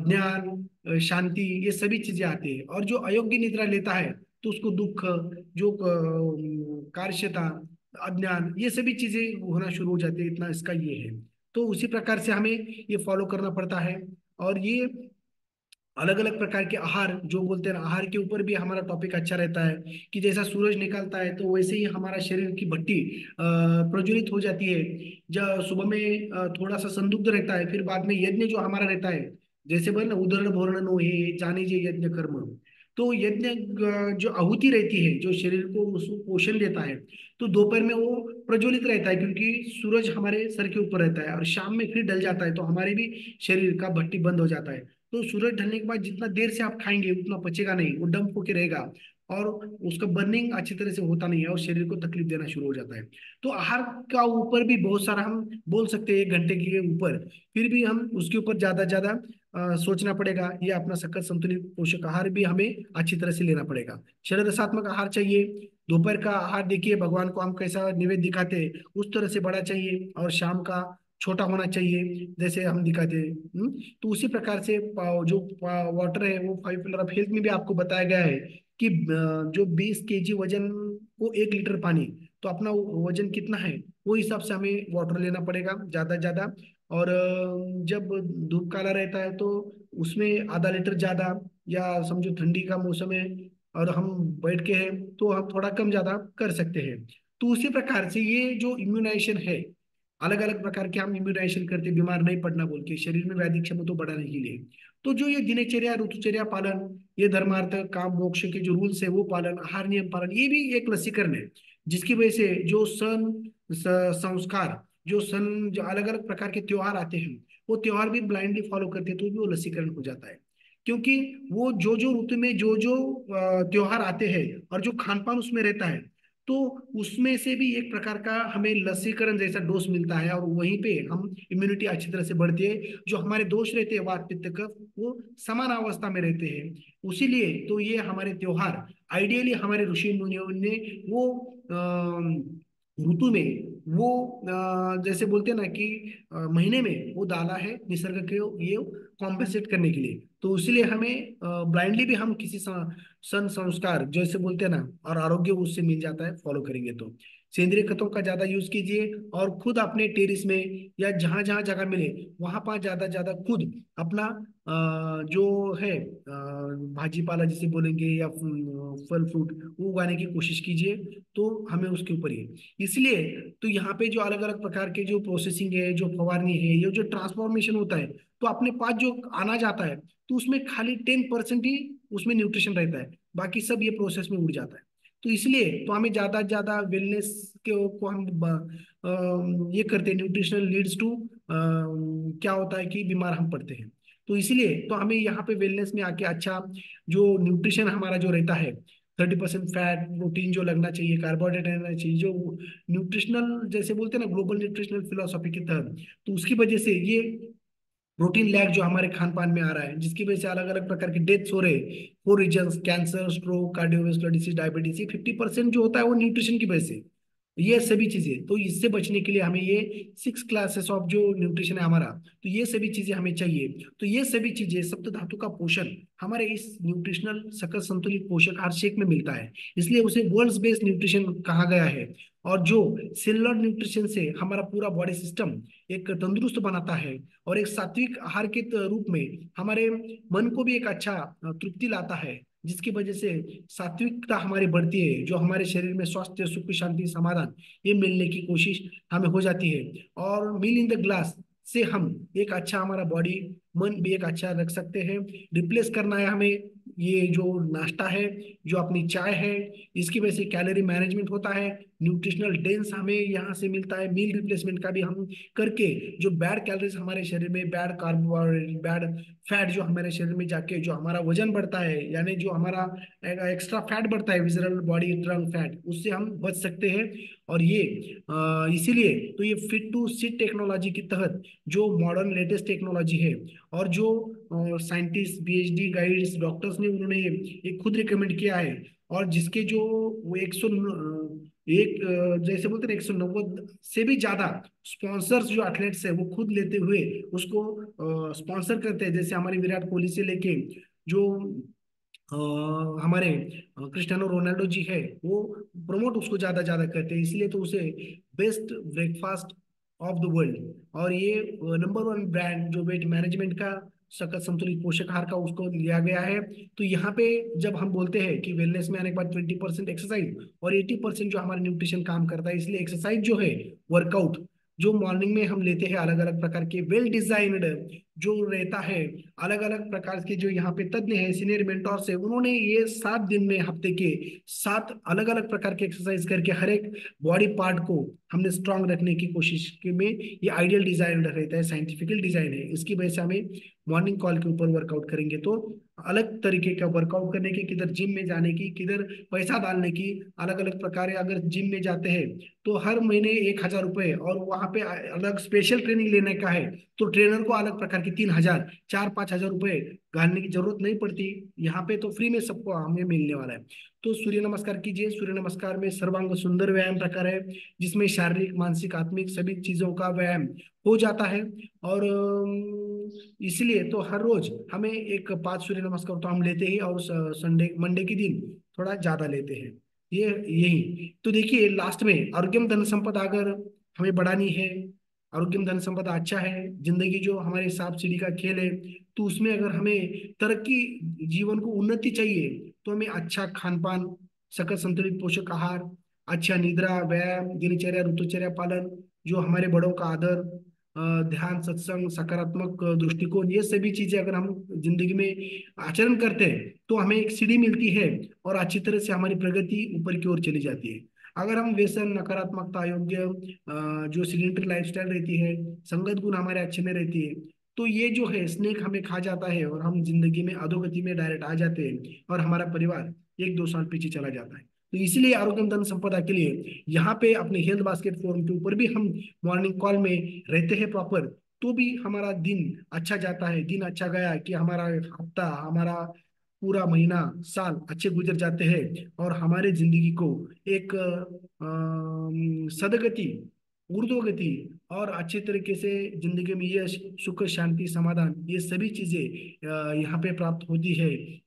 A: ज्ञान, शांति, ये सभी चीजें आती है। और जो अयोग्य निद्रा लेता है, तो उसको दुख, जो कार्यक्षता, अज्ञान, ये सभी चीजें होना शुरू हो जाती है। इतना इसका ये है। तो उसी प्रकार से हमें ये फॉलो करना पड़ता है। और ये अलग अलग प्रकार के आहार जो बोलते हैं ना, आहार के ऊपर भी हमारा टॉपिक अच्छा रहता है कि जैसा सूरज निकलता है, तो वैसे ही हमारा शरीर की भट्टी प्रज्वलित हो जाती है। जब सुबह में थोड़ा सा संदिग्ध रहता है, फिर बाद में यज्ञ जो हमारा रहता है, जैसे बोले ना, उदरण भोरण नो हे जाने जे यज्ञ कर्म, तो यज्ञ जो आहुति रहती है, जो शरीर को उसको पोषण देता है, तो दोपहर में वो प्रज्वलित रहता है, क्योंकि सूरज हमारे सर के ऊपर रहता है, और शाम में फिर ढल जाता है, तो हमारे भी शरीर का भट्टी बंद हो जाता है। तो सूरज ढलने के बाद जितना देर से आप खाएंगे उतना पचेगा नहीं, वो डंप होके रहेगा, और उसका बर्निंग अच्छी तरह से होता नहीं है, और शरीर को तकलीफ देना शुरू हो जाता है। तो आहार का ऊपर भी बहुत सारा हम बोल सकते हैं, 1 घंटे के ऊपर, फिर भी हम उसके ऊपर ज्यादा ज्यादा सोचना पड़ेगा। ये अपना सकल संतुलित पोषक आहार भी हमें अच्छी तरह से लेना पड़ेगा। शरीर रसात्मक आहार चाहिए। दोपहर का आहार देखिए, भगवान को हम कैसा निवेद्य दिखाते हैं उस तरह से बड़ा चाहिए, और शाम का छोटा होना चाहिए जैसे हम दिखाते हैं। तो उसी प्रकार से जो वाटर है वो 5 पिलर ऑफ हेल्थ में भी आपको बताया गया है कि जो 20 kg वजन को 1 लीटर पानी, तो अपना वजन कितना है वो हिसाब से हमें वाटर लेना पड़ेगा ज्यादा ज्यादा। और जब धूप काला रहता है तो उसमें ½ लीटर ज्यादा, या समझो ठंडी का मौसम है और हम बैठ के हैं तो हम थोड़ा कम ज्यादा कर सकते हैं। तो उसी प्रकार से ये जो इम्यूनाइजेशन है, अलग अलग प्रकार के हम इम्यूनाइजेशन करते हैं, बीमार नहीं पड़ना बोल के, शरीर में वैदिक क्षमता तो बढ़ाने के लिए। तो जो ये दिनचर्या ऋतुचर्या पालन, ये धर्मार्थ काम मोक्ष के जो रूल्स है वो पालन, आहार नियम पालन, ये भी एक लसीकरण है, जिसकी वजह से जो संस्कार, जो जो अलग अलग प्रकार के त्योहार आते हैं, वो त्योहार भी ब्लाइंडली फॉलो करते हैं, तो भी वो लसीकरण हो जाता है। क्योंकि वो जो जो ऋतु में जो जो त्योहार आते हैं, और जो खान पान उसमें रहता है, तो उसमें से भी एक प्रकार का हमें लसीकरण जैसा डोज मिलता है, और वहीं पे हम इम्यूनिटी अच्छी तरह से बढ़ती है। जो हमारे दोष रहते हैं वात पित्त कफ, वो समान अवस्था में रहते हैं। उसीलिए तो ये हमारे त्योहार आइडियली हमारे ऋषि मुनियों ने वो ऋतु में वो जैसे बोलते हैं ना कि महीने में वो डाला है निसर्ग के ये कॉम्पेंसेट करने के लिए। तो इसीलिए हमें ब्लाइंडली भी हम किसी सन संस्कार जैसे बोलते हैं ना, और आरोग्य उससे मिल जाता है फॉलो करेंगे तो। सेंद्रिय खतों का ज्यादा यूज कीजिए, और खुद अपने टेरिस में या जहां जहां जगह मिले वहां पर ज्यादा ज्यादा खुद अपना जो है भाजी पाला जिसे बोलेंगे, या फल फ्रूट, वो उगाने की कोशिश कीजिए। तो हमें उसके ऊपर ही इसलिए तो यहाँ पे जो अलग अलग प्रकार के जो प्रोसेसिंग है, जो फवारनी है, ये जो ट्रांसफॉर्मेशन होता है, तो अपने पास जो अनाज आता है, तो उसमें खाली 10% ही उसमें न्यूट्रिशन रहता है, बाकी सब ये प्रोसेस में उड़ जाता है। तो इसलिए तो हमें ज्यादा ज्यादा वेलनेस के को हम ये करते हैं, न्यूट्रिशनल लीड्स टू क्या होता है कि बीमार हम पड़ते हैं। तो इसीलिए तो हमें यहाँ पे वेलनेस में आके अच्छा जो न्यूट्रिशन हमारा जो रहता है, 30% फैट प्रोटीन जो लगना चाहिए, कार्बोहाइड्रेट रहना चाहिए, जो न्यूट्रिशनल जैसे बोलते हैं ना ग्लोबल न्यूट्रिशनल फिलोसॉफी के तहत, तो उसकी वजह से ये प्रोटीन लैग जो हमारे खान पान में आ रहा है, जिसकी वजह से अलग अलग प्रकार के डेथ्स हो रहे हैं, 4 reason, cancer, stroke, cardiovascular disease, diabetes, ये 50% जो होता है वो न्यूट्रिशन की वजह से। ये सभी चीजें, तो इससे बचने के लिए हमें ये 6 क्लासेस ऑफ जो न्यूट्रिशन है हमारा, तो ये सभी चीजें हमें चाहिए। तो ये सभी चीजें सप्त धातु का पोषण हमारे इस न्यूट्रिशनल सकल संतुलित पोषक आहार शेक में मिलता है, इसलिए उसे वर्ल्ड्स बेस्ड न्यूट्रिशन कहा गया है। और जो सेलुलर न्यूट्रिशन से हमारा पूरा बॉडी सिस्टम एक तंदुरुस्त बनाता है, और एक सात्विक आहार के रूप में हमारे मन को भी एक अच्छा तृप्ति लाता है, जिसकी वजह से सात्विकता हमारी बढ़ती है, जो हमारे शरीर में स्वास्थ्य सुख शांति समाधान ये मिलने की कोशिश हमें हो जाती है। और मील इन द ग्लास से हम एक अच्छा हमारा बॉडी मन भी एक अच्छा रख सकते हैं। रिप्लेस करना है हमें ये जो नाश्ता है, जो अपनी चाय है, इसकी वजह से कैलोरी मैनेजमेंट होता है, न्यूट्रिशनल डेंस हमें यहाँ से मिलता है, मील रिप्लेसमेंट का भी हम करके जो बैड कैलोरीज हमारे शरीर में, बैड कार्बोहाइड्रेट, बैड फैट जो हमारे शरीर में जाके जो हमारा वजन बढ़ता है, यानी जो हमारा एक्स्ट्रा फैट बढ़ता है, विजरल बॉडी ट्रंक फैट, उससे हम बच सकते हैं। और ये इसीलिए तो ये फिट टू सिट टेक्नोलॉजी के तहत जो मॉडर्न लेटेस्ट टेक्नोलॉजी है, और जो साइंटिस्ट पीएचडी गाइड्स डॉक्टर्स ने उन्होंने ये खुद रिकमेंड किया है, और जिसके जो वो 100 जैसे बोलते हैं 190 से भी ज्यादा स्पॉन्सर्स जो एथलेट्स है वो खुद लेते हुए उसको स्पॉन्सर करते हैं, जैसे हमारे विराट कोहली से लेके जो अ, हमारे क्रिस्टियानो रोनाल्डो जी है, वो प्रमोट उसको ज्यादा ज्यादा करते हैं, इसलिए तो उसे best breakfast of the world, और ये नंबर 1 ब्रांड जो वेट मैनेजमेंट का सकल संतुलित पोषक आहार का उसको लिया गया है। तो यहाँ पे जब हम बोलते हैं कि वेलनेस में आने के बाद 20% एक्सरसाइज और 80% जो हमारा न्यूट्रिशन काम करता है, इसलिए एक्सरसाइज जो है, वर्कआउट जो मॉर्निंग में हम लेते हैं अलग अलग प्रकार के वेल डिजाइन्ड जो रहता है, अलग अलग प्रकार के जो यहाँ पे तज्ञ हैं, सीनियर मेंटोर्स है, उन्होंने ये 7 दिन में हफ्ते के 7 अलग अलग प्रकार के एक्सरसाइज करके हर एक बॉडी पार्ट को हमने स्ट्रांग रखने की कोशिश की में ये आइडियल डिजाइन रहता है, साइंटिफिकल डिजाइन है। इसकी वजह से हमें मॉर्निंग कॉल के ऊपर वर्कआउट करेंगे तो अलग तरीके का वर्कआउट करने की, किधर जिम में जाने की, किधर पैसा डालने की, अलग अलग प्रकार है। अगर जिम में जाते हैं तो हर महीने 1,000 रुपए, और वहां पे अलग स्पेशल ट्रेनिंग लेने का है तो ट्रेनर को अलग प्रकार की 3,000 4-5 हजार रुपए घालने की जरूरत नहीं पड़ती। यहाँ पे तो फ्री में सबको हमें मिलने वाला है। तो सूर्य नमस्कार कीजिए। सूर्य नमस्कार में सर्वांग सुंदर व्यायाम प्रकार है, जिसमें शारीरिक मानसिक आत्मिक सभी चीजों का व्यायाम हो जाता है। और इसलिए तो हर रोज हमें एक 5 सूर्य नमस्कार तो हम लेते ही, और संडे मंडे के दिन थोड़ा ज्यादा लेते हैं। ये यही तो देखिए, लास्ट में आरोग्यम धन संपदा अगर हमें बढ़ानी है, आरोग्यम धन संपदा अच्छा है, जिंदगी जो हमारे सांप सीढ़ी का खेल है, तो उसमें अगर हमें तरक्की, जीवन को उन्नति चाहिए, तो हमें अच्छा खान पान, सकल संतुलित पोषक आहार, अच्छा निद्रा, व्यायाम, दिनचर्या, ऋतुचर्या पालन, जो हमारे बड़ों का आदर, ध्यान, सत्संग, सकारात्मक दृष्टिकोण, ये सभी चीजें अगर हम जिंदगी में आचरण करते हैं तो हमें एक सीढ़ी मिलती है और अच्छी तरह से हमारी प्रगति ऊपर की ओर चली जाती है। अगर हम व्यसन, नकारात्मकता, योग्य जो सीडेंटरी लाइफस्टाइल रहती है, संगत गुण हमारे अच्छे में रहती है, तो ये जो है स्नेक हमें खा जाता है और हम जिंदगी में अधोगति में डायरेक्ट आ जाते हैं, और हमारा परिवार 1-2 साल पीछे चला जाता है। तो इसलिए आरोग्य धन संपदा के लिए यहाँ पे अपने हेल्थ बास्केट फोरम के ऊपर भी हम मॉर्निंग कॉल में रहते हैं प्रॉपर, तो भी हमारा दिन अच्छा जाता है। दिन अच्छा गया कि हमारा हफ्ता, हमारा पूरा महीना, साल अच्छे गुजर जाते हैं, और हमारे जिंदगी को एक सदगति, ऊर्ध्वगति, और अच्छे तरीके से जिंदगी में यश, सुख, शांति, समाधान, ये सभी चीजें यहाँ पे प्राप्त होती है।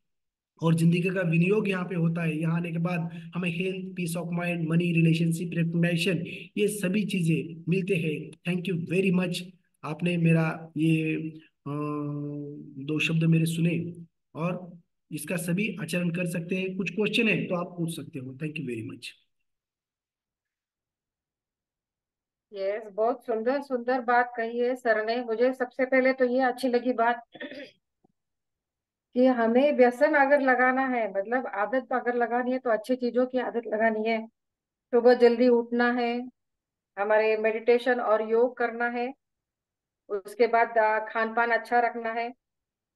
A: और जिंदगी का विनियोग यहाँ पे होता है। यहाँ आने के बाद हमें health, peace of mind, money, relationship, recognization, ये सभी चीजें मिलते हैं। Thank you very much. आपने मेरा ये 2 शब्द मेरे सुने, और इसका सभी आचरण कर सकते हैं। कुछ क्वेश्चन है तो आप पूछ सकते हो। Thank you very much.
B: Yes, बहुत सुंदर सुंदर बात कही है सर ने। मुझे सबसे पहले तो ये अच्छी लगी बात कि हमें व्यसन अगर लगाना है, मतलब आदत अगर लगानी है, तो अच्छी चीजों की आदत लगानी है। सुबह जल्दी उठना है, हमारे मेडिटेशन और योग करना है, उसके बाद खान पान अच्छा रखना है।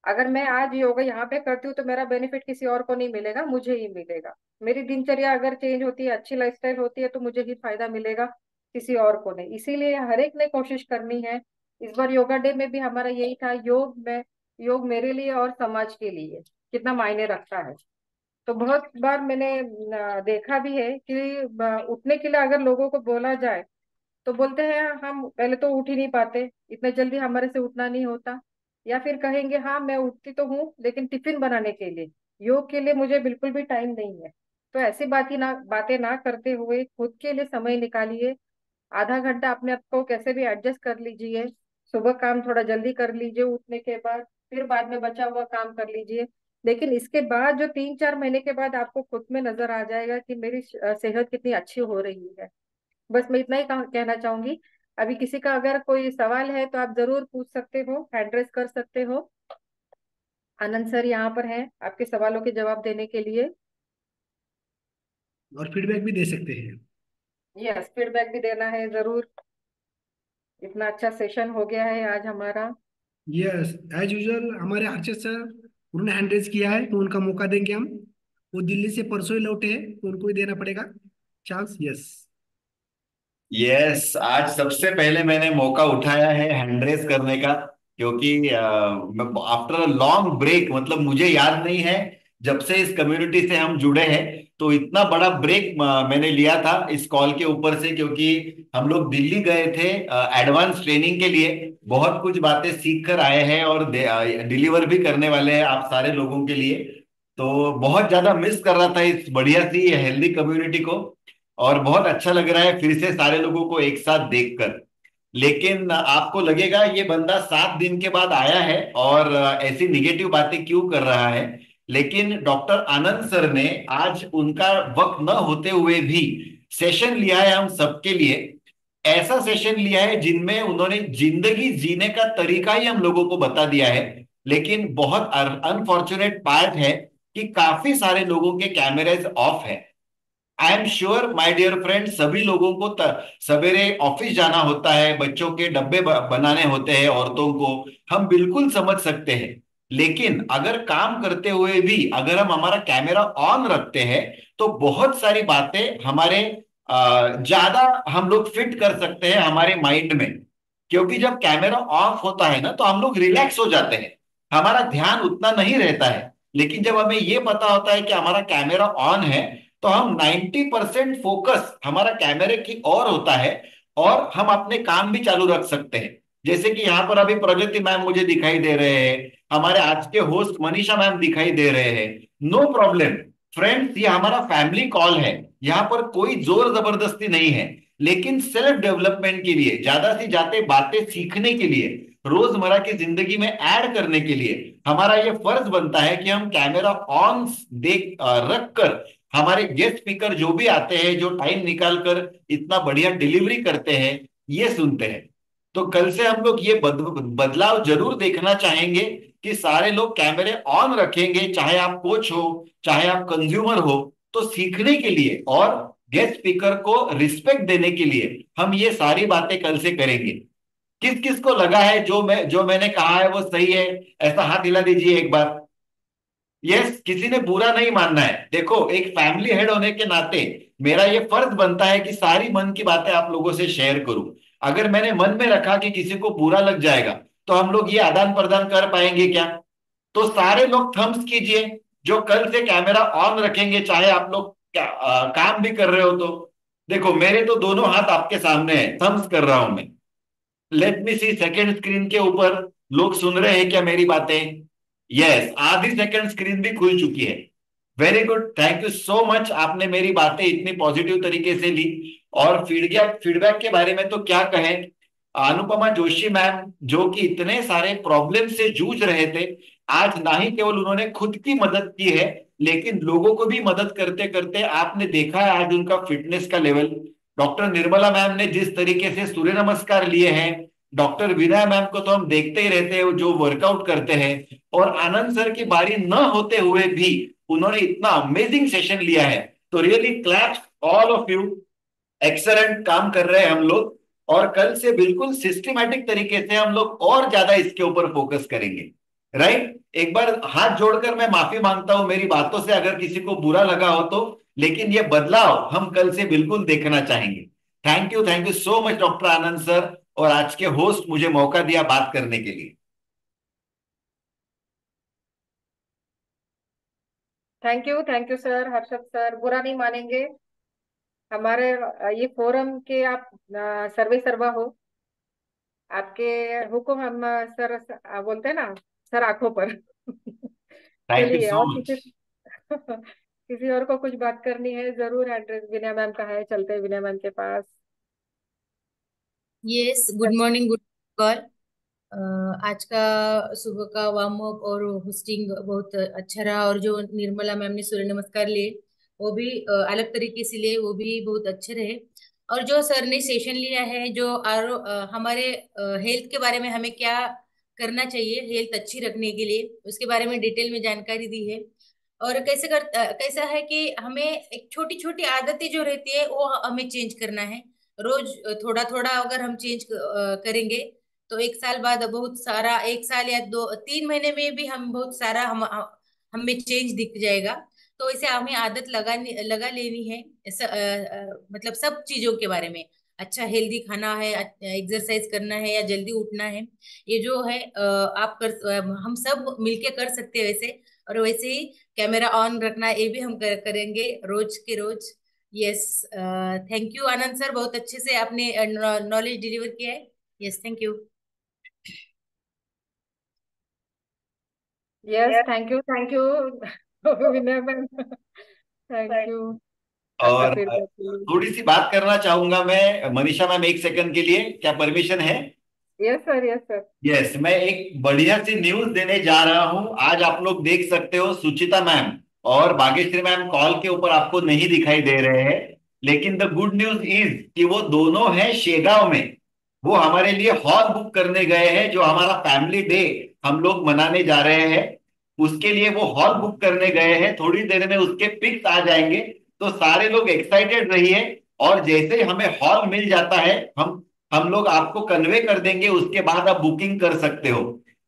B: अगर मैं आज योगा यहाँ पे करती हूँ तो मेरा बेनिफिट किसी और को नहीं मिलेगा, मुझे ही मिलेगा। मेरी दिनचर्या अगर चेंज होती है, अच्छी लाइफस्टाइल होती है, तो मुझे ही फायदा मिलेगा, किसी और को नहीं। इसीलिए हर एक ने कोशिश करनी है। इस बार योगा डे में भी हमारा यही था, योग मेरे लिए और समाज के लिए कितना मायने रखता है। तो बहुत बार मैंने देखा भी है कि उठने के लिए अगर लोगों को बोला जाए तो बोलते हैं हम पहले तो उठ ही नहीं पाते, इतने जल्दी हमारे से उठना नहीं होता। या फिर कहेंगे हाँ मैं उठती तो हूँ लेकिन टिफिन बनाने के लिए, योग के लिए मुझे बिल्कुल भी टाइम नहीं है। तो ऐसी बातें ना करते हुए खुद के लिए समय निकालिए। आधा घंटा अपने आप को कैसे भी एडजस्ट कर लीजिए। सुबह काम थोड़ा जल्दी कर लीजिए उठने के बाद, फिर बाद में बचा हुआ काम कर लीजिए। लेकिन इसके बाद जो 3-4 महीने के बाद आपको खुद में नजर आ जाएगा कि मेरी सेहत कितनी अच्छी हो रही है। बस मैं इतना ही कहना चाहूंगी। अभी किसी का अगर कोई सवाल है तो आप जरूर पूछ सकते हो, हैंड रेस कर सकते हो। आनंद सर यहाँ पर हैं आपके सवालों के जवाब देने के लिए।
A: और फीडबैक भी दे सकते हैं।
B: यस, फीडबैक भी देना है जरूर। इतना अच्छा सेशन हो गया है आज हमारा।
A: यस, एज यूजुअल हमारे हर्षद सर, उन्होंने हैंड रेज किया है तो उनका मौका देंगे हम। वो दिल्ली से परसों ही लौटे हैं तो उनको ही देना पड़ेगा चांस। यस।
C: यस, आज सबसे पहले मैंने मौका उठाया है हैंड रेस करने का, क्योंकि आफ्टर अ लॉन्ग ब्रेक, मतलब मुझे याद नहीं है जब से इस कम्युनिटी से हम जुड़े हैं तो इतना बड़ा ब्रेक मैंने लिया था इस कॉल के ऊपर से, क्योंकि हम लोग दिल्ली गए थे एडवांस ट्रेनिंग के लिए। बहुत कुछ बातें सीख कर आए हैं और डिलीवर भी करने वाले हैं आप सारे लोगों के लिए। तो बहुत ज्यादा मिस कर रहा था इस बढ़िया सी हेल्दी कम्युनिटी को, और बहुत अच्छा लग रहा है फिर से सारे लोगों को एक साथ देखकर। लेकिन आपको लगेगा ये बंदा 7 दिन के बाद आया है और ऐसी निगेटिव बातें क्यों कर रहा है। लेकिन डॉक्टर आनंद सर ने आज उनका वक्त न होते हुए भी सेशन लिया है हम सबके लिए। ऐसा सेशन लिया है जिनमें उन्होंने जिंदगी जीने का तरीका ही हम लोगों को बता दिया है। लेकिन बहुत अनफॉर्चुनेट पार्ट है कि काफी सारे लोगों के कैमरेज ऑफ है। I am sure my dear friend, सभी लोगों को सवेरे ऑफिस जाना होता है, बच्चों के डब्बे बनाने होते हैं, औरतों को हम बिल्कुल समझ सकते हैं। लेकिन अगर काम करते हुए भी अगर हम हमारा कैमरा ऑन रखते हैं तो बहुत सारी बातें हमारे ज्यादा हम लोग फिट कर सकते हैं हमारे माइंड में। क्योंकि जब कैमरा ऑफ होता है ना तो हम लोग रिलैक्स हो जाते हैं, हमारा ध्यान उतना नहीं रहता है। लेकिन जब हमें ये पता होता है कि हमारा कैमरा ऑन है तो हम 90% फोकस हमारा कैमरे की ओर होता है और हम अपने काम भी चालू रख सकते हैं। जैसे कि यहाँ पर अभी प्रगति मैम मुझे दिखाई दे रहे हैं, हमारे आज के होस्ट मनीषा मैम दिखाई दे रहे हैं। नो प्रॉब्लम फ्रेंड्स, ये हमारा फैमिली कॉल है, यहाँ पर कोई जोर जबरदस्ती नहीं है। लेकिन सेल्फ डेवलपमेंट के लिए, ज्यादा से ज्यादा बातें सीखने के लिए, रोजमर्रा की जिंदगी में ऐड करने के लिए हमारा ये फर्ज बनता है कि हम कैमरा ऑन देख रख कर हमारे गेस्ट स्पीकर जो भी आते हैं, जो टाइम निकाल कर इतना बढ़िया डिलीवरी करते हैं, ये सुनते हैं। तो कल से हम लोग ये बदलाव जरूर देखना चाहेंगे कि सारे लोग कैमरे ऑन रखेंगे, चाहे आप कोच हो चाहे आप कंज्यूमर हो। तो सीखने के लिए और गेस्ट स्पीकर को रिस्पेक्ट देने के लिए हम ये सारी बातें कल से करेंगे। किस किस को लगा है जो मैंने कहा है वो सही है, ऐसा हाथ हिला दीजिए एक बार। यस, किसी ने बुरा नहीं मानना है। देखो, एक फैमिली हेड होने के नाते मेरा ये फर्ज बनता है कि सारी मन की बातें आप लोगों से शेयर करूं। अगर मैंने मन में रखा कि किसी को बुरा लग जाएगा तो हम लोग ये आदान प्रदान कर पाएंगे क्या? तो सारे लोग थम्स कीजिए जो कल से कैमरा ऑन रखेंगे, चाहे आप लोग काम भी कर रहे हो तो। देखो, मेरे तो दोनों हाथ आपके सामने है, थम्स कर रहा हूं मैं। लेट मी सी सेकेंड स्क्रीन के ऊपर लोग सुन रहे हैं क्या मेरी बातें? यस, आधी सेकंड स्क्रीन भी खुल चुकी है। Very good, thank you so much, आपने मेरी बातें इतनी पॉजिटिव तरीके से ली। और फीडबैक फीडबैक के बारे में तो क्या कहें। अनुपमा जोशी मैम जो कि इतने सारे प्रॉब्लम से जूझ रहे थे, आज ना ही केवल उन्होंने खुद की मदद की है लेकिन लोगों को भी मदद करते करते आपने देखा है आज उनका फिटनेस का लेवल। डॉक्टर निर्मला मैम ने जिस तरीके से सूर्य नमस्कार लिए हैं, डॉक्टर विनय मैम को तो हम देखते ही रहते हैं जो वर्कआउट करते हैं, और आनंद सर की बारी न होते हुए भी उन्होंने इतना अमेजिंग सेशन लिया है। तो really claps all of you, excellent काम कर रहे हैं हम लोग। और कल से बिल्कुल सिस्टमैटिक तरीके से हम लोग और ज्यादा इसके ऊपर फोकस करेंगे। राइट, एक बार हाथ जोड़कर मैं माफी मांगता हूं मेरी बातों से अगर किसी को बुरा लगा हो तो, लेकिन ये बदलाव हम कल से बिल्कुल देखना चाहेंगे। Thank you so much doctor Anand sir, और आज के होस्ट मुझे मौका दिया बात करने के लिए।
B: Thank you sir, Harshad sir, बुरा नहीं मानेंगे। हमारे ये फोरम के आप सर्वे सर्वा हो। आपके हुक्म हम सर बोलते हैं ना, सर आंखों पर।
C: थैंक यू
B: चलिए,
C: सो
B: और
C: मच।
B: किसी किसी और को कुछ बात करनी है जरूर, एड्रेस विनय मैम का है, चलते हैं विनय मैम के पास।
D: Yes, good morning, good call. आज का सुबह का वार्म अप और होस्टिंग बहुत अच्छा रहा, और जो निर्मला मैम ने सूर्य नमस्कार लिए वो भी अलग तरीके से लिए, वो भी बहुत अच्छे रहे। और जो सर ने सेशन लिया है जो हमारे हेल्थ के बारे में हमें क्या करना चाहिए हेल्थ अच्छी रखने के लिए, उसके बारे में डिटेल में जानकारी दी है। और कैसा है कि हमें एक छोटी छोटी आदतें जो रहती है वो हमें चेंज करना है। रोज थोड़ा थोड़ा अगर हम चेंज करेंगे तो एक साल बाद बहुत सारा, एक साल या 2-3 महीने में भी हम बहुत सारा हमें चेंज दिख जाएगा। तो इसे हमें आदत लगा लेनी है। मतलब सब चीजों के बारे में, अच्छा हेल्दी खाना है, एक्सरसाइज करना है या जल्दी उठना है, ये जो है हम सब मिलके कर सकते हैं वैसे। और वैसे ही कैमरा ऑन रखना, ये भी हम करेंगे रोज के रोज। Yes, thank you Anand sir, बहुत अच्छे से आपने नॉलेज डिलीवर किया है। Yes, thank you.
B: Yes, thank you Vinay ma'am, thank you आपका
C: और
B: फीडबैक के लिए।
C: थोड़ी सी बात करना चाहूंगा मैं मनीषा मैम, एक सेकंड के लिए, क्या परमिशन है?
B: Yes sir, yes sir.
C: Yes, मैं एक बढ़िया सी न्यूज देने जा रहा हूं। आज आप लोग देख सकते हो सुचिता मैम और भाग्यश्री मैम कॉल के ऊपर आपको नहीं दिखाई दे रहे हैं, लेकिन द गुड न्यूज इज कि वो दोनों हैं शेगांव में। वो हमारे लिए हॉल बुक करने गए हैं, जो हमारा फैमिली डे हम लोग मनाने जा रहे हैं, उसके लिए वो हॉल बुक करने गए हैं। थोड़ी देर में उसके पिक्स आ जाएंगे, तो सारे लोग एक्साइटेड रहिए। और जैसे ही हमें हॉल मिल जाता है, हम लोग आपको कन्वे कर देंगे, उसके बाद आप बुकिंग कर सकते हो।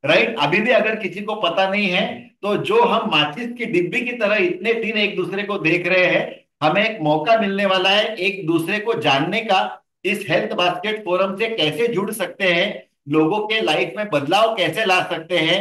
C: राइट, अभी भी अगर किसी को पता नहीं है, तो जो हम माचिस की डिब्बी की तरह इतने दिन एक दूसरे को देख रहे हैं, हमें एक मौका मिलने वाला है एक दूसरे को जानने का। इस हेल्थ बास्केट फोरम से कैसे जुड़ सकते हैं, लोगों के लाइफ में बदलाव कैसे ला सकते हैं,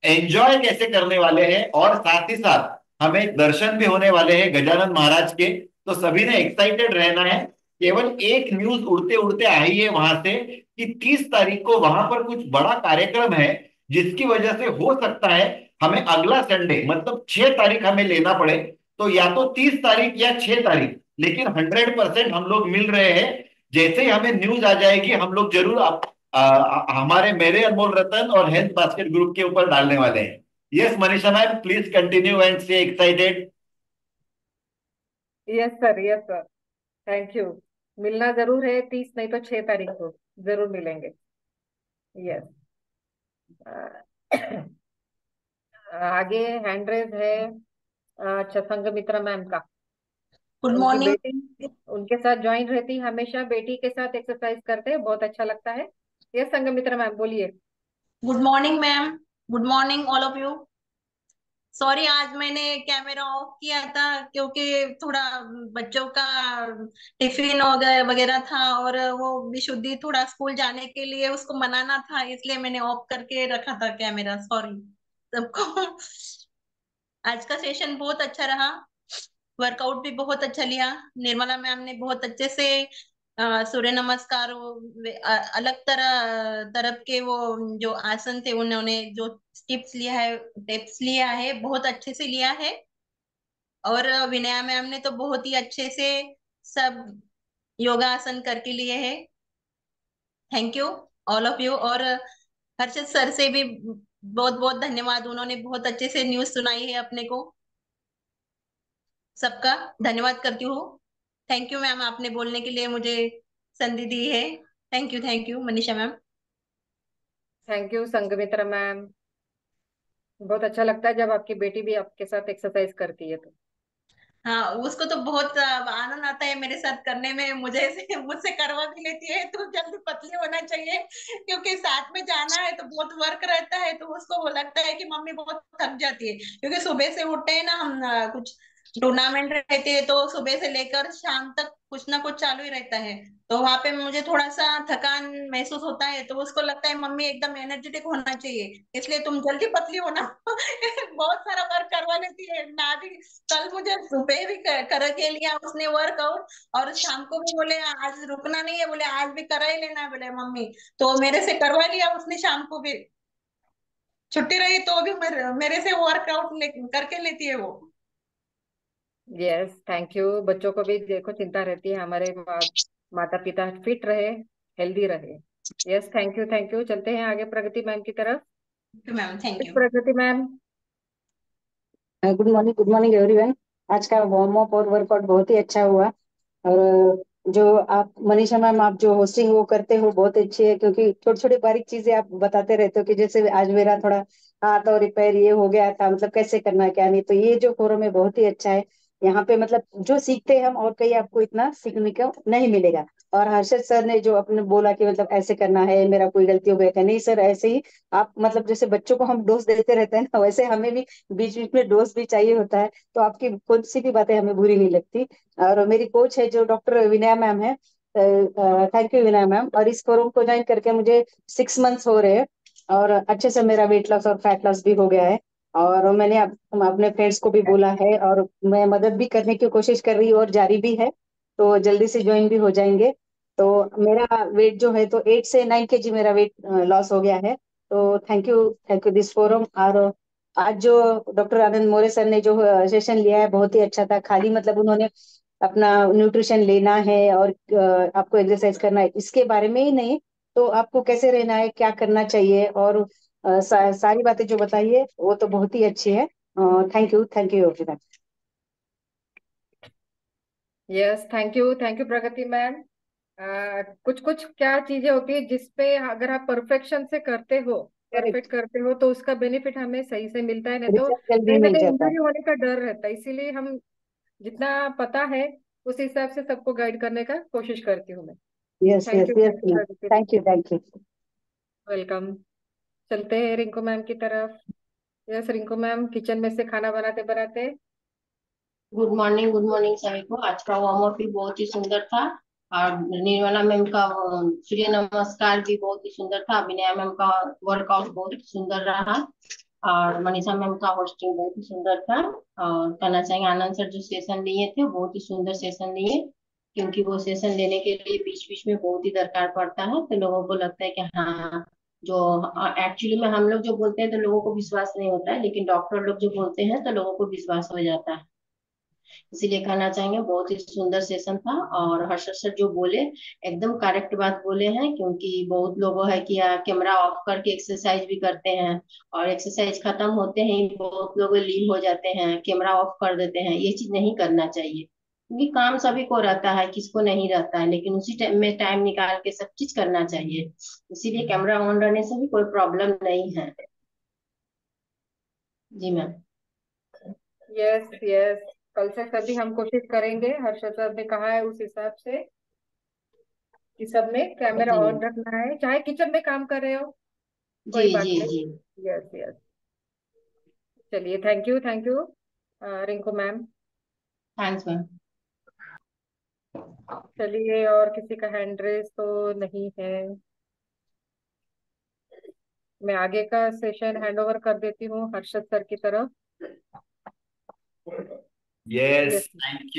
C: एंजॉय कैसे करने वाले हैं, और साथ ही साथ हमें दर्शन भी होने वाले हैं गजानन महाराज के। तो सभी ने एक्साइटेड रहना है। केवल एक न्यूज उड़ते उड़ते आई है वहां से कि 30 तारीख को वहां पर कुछ बड़ा कार्यक्रम है, जिसकी वजह से हो सकता है हमें अगला संडे मतलब 6 तारीख हमें लेना पड़े। तो या तो 30 तारीख या 6 तारीख, लेकिन 100% हम लोग मिल रहे हैं। जैसे ही हमें न्यूज आ जाएगी, हम लोग जरूर हमारे मेरे अनमोल रतन और हेल्थ बास्केट ग्रुप के ऊपर डालने वाले हैं। Yes Manisha ma'am, please continue and stay excited.
B: Yes sir, yes sir, thank you. मिलना जरूर है, 30 नहीं तो 6 तारीख को जरूर मिलेंगे। यस। आगे हैंड रेज है अच्छा संघमित्रा मैम का।
E: गुड
B: उनकी
E: मॉर्निंग।
B: बेटी उनके साथ ज्वाइन रहती, हमेशा बेटी के साथ एक्सरसाइज करते हैं, बहुत अच्छा लगता है। यस संघमित्रा मैम बोलिए।
E: Good morning ma'am. Good morning all of you. Sorry, आज मैंने कैमरा ऑफ किया था क्योंकि थोड़ा बच्चों का टिफिन वगैरह था, और वो विशुद्धि थोड़ा स्कूल जाने के लिए उसको मनाना था, इसलिए मैंने ऑफ करके रखा था कैमरा। सॉरी सबको। आज का सेशन बहुत अच्छा रहा, वर्कआउट भी बहुत अच्छा लिया। निर्मला मैम ने बहुत अच्छे से सूर्य नमस्कार, अलग तरफ के वो जो आसन थे, उन्होंने जो टिप्स लिया है बहुत अच्छे से लिया है। और विनया मैम ने तो बहुत ही अच्छे से सब योगासन करके लिए हैं। Thank you all of you. और हर्षद सर से भी बहुत बहुत धन्यवाद, उन्होंने बहुत अच्छे से न्यूज सुनाई है अपने को। सबका धन्यवाद करती हूँ। थैंक यू मैम, आपने बोलने के लिए मुझे संधि दी है। Thank you Manisha ma'am.
B: Thank you Sanghamitra ma'am. बहुत अच्छा लगता है जब आपकी बेटी भी आपके साथ एक्सरसाइज करती है तो।
E: हाँ, उसको तो बहुत आनंद आता है मेरे साथ करने में। मुझसे करवा भी लेती है, तो जल्दी पतली होना चाहिए क्योंकि साथ में जाना है तो बहुत वर्क रहता है, तो उसको वो लगता है कि मम्मी बहुत थक जाती है, क्योंकि सुबह से उठते हैं ना हम, कुछ टूर्नामेंट रहते हैं, तो सुबह से लेकर शाम तक कुछ ना कुछ चालू ही रहता है। तो वहां पे मुझे थोड़ा सा थकान महसूस होता है, तो उसको लगता है मम्मी एकदम एनर्जेटिक होना चाहिए, इसलिए तुम जल्दी पतली होना। बहुत सारा वर्क करवा लेती है ना भी। कल मुझे सुबह भी करके लिया उसने वर्कआउट, और शाम को भी बोले आज रुकना नहीं है, बोले आज भी करा ही लेना, बोले मम्मी। तो मेरे से करवा लिया उसने शाम को भी, छुट्टी रही तो भी मेरे से वर्कआउट करके लेती है वो।
B: Yes thank you. बच्चों को भी देखो चिंता रहती है, हमारे माता पिता फिट रहे, हेल्दी रहे। Yes thank you. चलते हैं आगे प्रगति मैम की तरफ।
E: Ma'am thank
B: yes
E: you.
B: Pragati ma'am.
F: Good morning everyone. आज का वार्म अप और वर्कआउट बहुत ही अच्छा हुआ। और जो आप मनीषा मैम, आप जो होस्टिंग वो करते हो बहुत अच्छी है, क्योंकि छोटी छोटी बारीक चीजें आप बताते रहते हो कि जैसे आज मेरा थोड़ा हाथ और रिपेयर ये हो गया था, मतलब कैसे करना है क्या नहीं। तो ये जो फोरम है बहुत ही अच्छा है। यहाँ पे मतलब जो सीखते हैं हम, और कहीं आपको इतना सीखने को नहीं मिलेगा। और हर्षद सर ने जो अपने बोला कि मतलब ऐसे करना है, मेरा कोई गलती हो गया था, नहीं सर ऐसे ही आप मतलब जैसे बच्चों को हम डोज देते रहते हैं ना, वैसे हमें भी बीच बीच में डोज भी चाहिए होता है। तो आपकी कौन सी भी बातें हमें बुरी नहीं लगती। और मेरी कोच है जो डॉक्टर विनया मैम है। Thank you Vinaya ma'am. और इस फोरम को ज्वाइन करके मुझे 6 मंथ्स हो रहे हैं, और अच्छे से मेरा वेट लॉस और फैट लॉस भी हो गया है। और मैंने अपने फ्रेंड्स को भी बोला है, और मैं मदद भी करने की कोशिश कर रही हूँ और जारी भी है। तो जल्दी से ज्वाइन भी हो जाएंगे। तो मेरा वेट जो है तो 8 से 9 kg मेरा वेट लॉस हो गया है। तो थैंक यू दिस फोरम। और आज जो डॉक्टर आनंद मोरे सर ने जो सेशन लिया है बहुत ही अच्छा था। खाली मतलब उन्होंने अपना न्यूट्रिशन लेना है और आपको एक्सरसाइज करना है, इसके बारे में ही नहीं, तो आपको कैसे रहना है, क्या करना चाहिए, और सारी बातें जो बताई है वो तो बहुत ही अच्छी है। Thank you everyone.
B: Yes, thank you Pragati ma'am. कुछ कुछ क्या चीजें होती है जिसपे अगर आप परफेक्शन से करते हो, परफेक्ट
F: करेक्ट,
B: करते हो, तो उसका बेनिफिट हमें सही से मिलता है, नहीं तो
F: रिजल्ट जल्दी
B: कहीं ना
F: मिल
B: कहीं
F: जाता है।
B: इंजरी होने का डर रहता है। इसीलिए हम जितना पता है उस हिसाब से सबको गाइड करने का कोशिश करती हूँ मैं।
F: Yes yes yes
B: thank you
F: ma'am,
B: Pragati ma'am.
F: Thank you thank you.
B: Welcome. चलते हैं रिंकू मैम की तरफ। यस रिंकू मैम, किचन में से खाना बनाते बनाते।
G: गुड मॉर्निंग सभी को। आज का वार्म अप भी बहुत ही सुंदर था। और निर्मला मैम का सूर्य नमस्कार भी बहुत ही सुंदर था। अभिनया मैम का वर्कआउट बहुत ही सुंदर रहा। और मनीषा मैम का होस्टिंग बहुत ही सुंदर था। और कहना चाहेंगे आनंद सर जो सेशन लिए थे वो बहुत ही सुंदर सेशन लिए, क्योंकि वो सेशन लेने के लिए बीच बीच में बहुत ही दरकार पड़ता है। तो लोगों को लगता है कि हाँ, जो एक्चुअली में हम लोग जो बोलते हैं तो लोगों को विश्वास नहीं होता है, लेकिन डॉक्टर लोग जो बोलते हैं तो लोगों को विश्वास हो जाता है। इसीलिए कहना चाहेंगे बहुत ही सुंदर सेशन था। और हर्षद सर जो बोले एकदम करेक्ट बात बोले हैं, क्योंकि बहुत लोगों है कि कैमरा ऑफ करके एक्सरसाइज भी करते हैं, और एक्सरसाइज खत्म होते ही बहुत लोग लीन हो जाते हैं, कैमरा ऑफ कर देते हैं। ये चीज नहीं करना चाहिए, क्योंकि काम सभी को रहता है, किसको नहीं रहता है, लेकिन उसी टाइम में टाइम निकाल के सब चीज करना चाहिए। इसीलिए कैमरा ऑन रहने से भी कोई प्रॉब्लम नहीं है। जी मैम।
B: यस यस, कल से सभी हम कोशिश करेंगे, हर्षद सर ने कहा है उस हिसाब से कि सब में कैमरा
G: जी
B: ऑन रखना है, चाहे किचन में काम कर रहे हो,
G: जी
B: कोई बात
G: जी जी।
B: नहीं। Yes yes. चलिए, thank you Rinku ma'am.
G: Thanks ma'am.
B: चलिए, और किसी का हैंड रेस तो नहीं है। मैं आगे का सेशन हैंड ओवर कर देती हूँ हर्षद सर की तरफ।
C: Yes,
B: yes.
C: Thank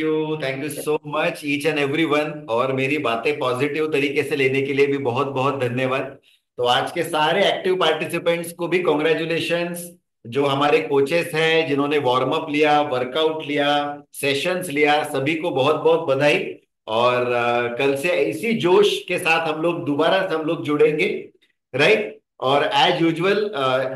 C: you so much each and every one. और मेरी बातें पॉजिटिव तरीके से लेने के लिए भी बहुत बहुत धन्यवाद। तो आज के सारे एक्टिव पार्टिसिपेंट्स को भी कॉन्ग्रेचुलेशंस। जो हमारे कोचेस हैं जिन्होंने वार्म अप लिया, वर्कआउट लिया, सेशंस लिया, सभी को बहुत बहुत बधाई। और कल से इसी जोश के साथ हम लोग दोबारा से हम लोग जुड़ेंगे, राइट। और एज यूजुअल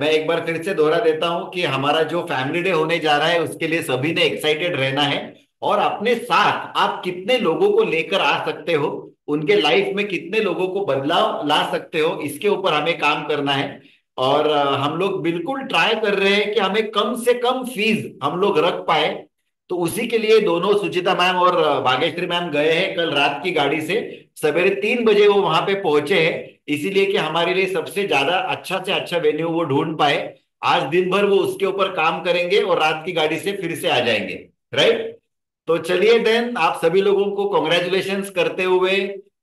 C: मैं एक बार फिर से दोहरा देता हूं कि हमारा जो फैमिली डे होने जा रहा है उसके लिए सभी ने एक्साइटेड रहना है। और अपने साथ आप कितने लोगों को लेकर आ सकते हो, उनके लाइफ में कितने लोगों को बदलाव ला सकते हो, इसके ऊपर हमें काम करना है। और हम लोग बिल्कुल ट्राई कर रहे हैं कि हमें कम से कम फीस हम लोग रख पाए। तो उसी के लिए दोनों सुचिता मैम और भाग्यश्री मैम गए हैं कल रात की गाड़ी से। सवेरे 3 बजे वो वहां पे पहुंचे हैं, इसीलिए कि हमारे लिए सबसे ज्यादा अच्छा से अच्छा वेन्यू वो ढूंढ पाए। आज दिन भर वो उसके ऊपर काम करेंगे और रात की गाड़ी से फिर से आ जाएंगे, राइट। तो चलिए देन, आप सभी लोगों को कॉन्ग्रेचुलेशंस करते हुए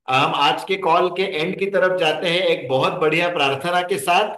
C: हम आज के कॉल के एंड की तरफ जाते हैं एक बहुत बढ़िया प्रार्थना के साथ।